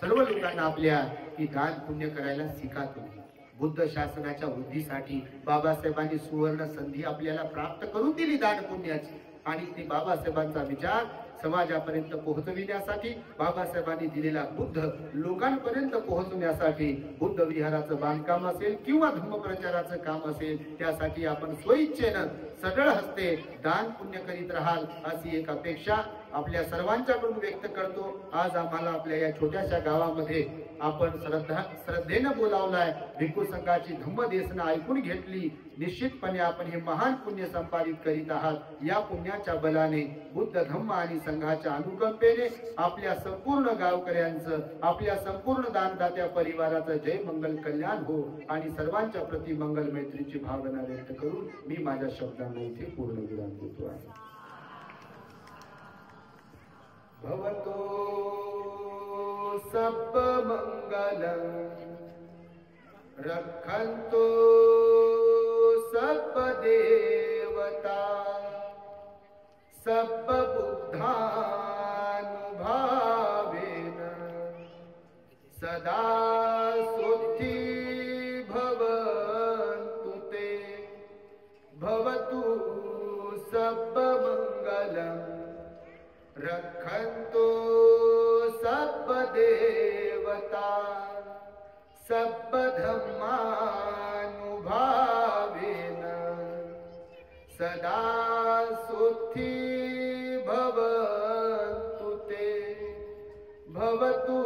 सर्व लोकांना आपल्या की दान पुण्य करायला शिका तुम्ही. बुद्ध शासनाच्या वृद्धीसाठी बाबासाहेबांनी सुवर्ण संधी आपल्याला प्राप्त करून दिली दान पुण्याची. आणि ती बाबासाहेबांचा विचार समाजापर्यंत पोहोचविण्यासाठी, बाबासाहेबांनी दिलेला बुद्ध लोकांपर्यंत पोहोचण्यासाठी बुद्ध विहाराचं बांधकाम असेल किंवा धम्मप्रचाराचं काम असेल, त्यासाठी आपण स्वइच्छेनं सरळ हस्ते दान पुण्य करीत राहाल अशी एक अपेक्षा आपल्या सर्वांच्याकडून व्यक्त करतो. आज आम्हाला आपल्या या छोट्याशा गावामध्ये आपण श्रद्धेनं बोलावलाय. भिक्खू संघाची धम्मदेशना ऐकून घेतली. निश्चितपणे आपण हे महान पुण्य संपादित करीत आहात. या पुण्याच्या बलाने बुद्ध धम्म आणि संघाच्या अनुकंपेने आपल्या संपूर्ण गावकऱ्यांचं, आपल्या संपूर्ण दानदात्या परिवाराचं जय मंगल कल्याण हो आणि सर्वांच्या प्रति मंगल मैत्रीची भावना व्यक्त करून मी माझ्या शब्दांना इथे पूर्ण विराम देतो आहे. भवतो सब मंगलम रक्षन्तु सब देवता सब बुद्धानुभावेन सदा सुखी भवन्तु ते. भवतु सब मंगलम रक्षन्तु सब देवता सब धम्मानुभावेन सदा सुखी भवन्तु ते. भवतु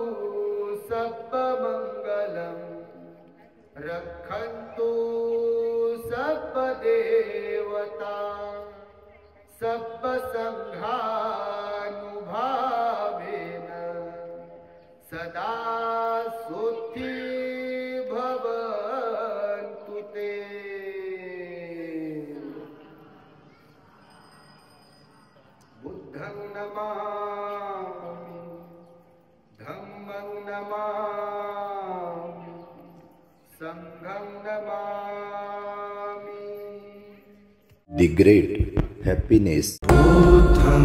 सब मंगलम रक्षन्तु सब देवता सब संघानुभावेन सदा सुखी भवन्तु ते. बुद्धं नमामि, धम्मं नमामि, संघं नमामि. The great happiness. बुद्धं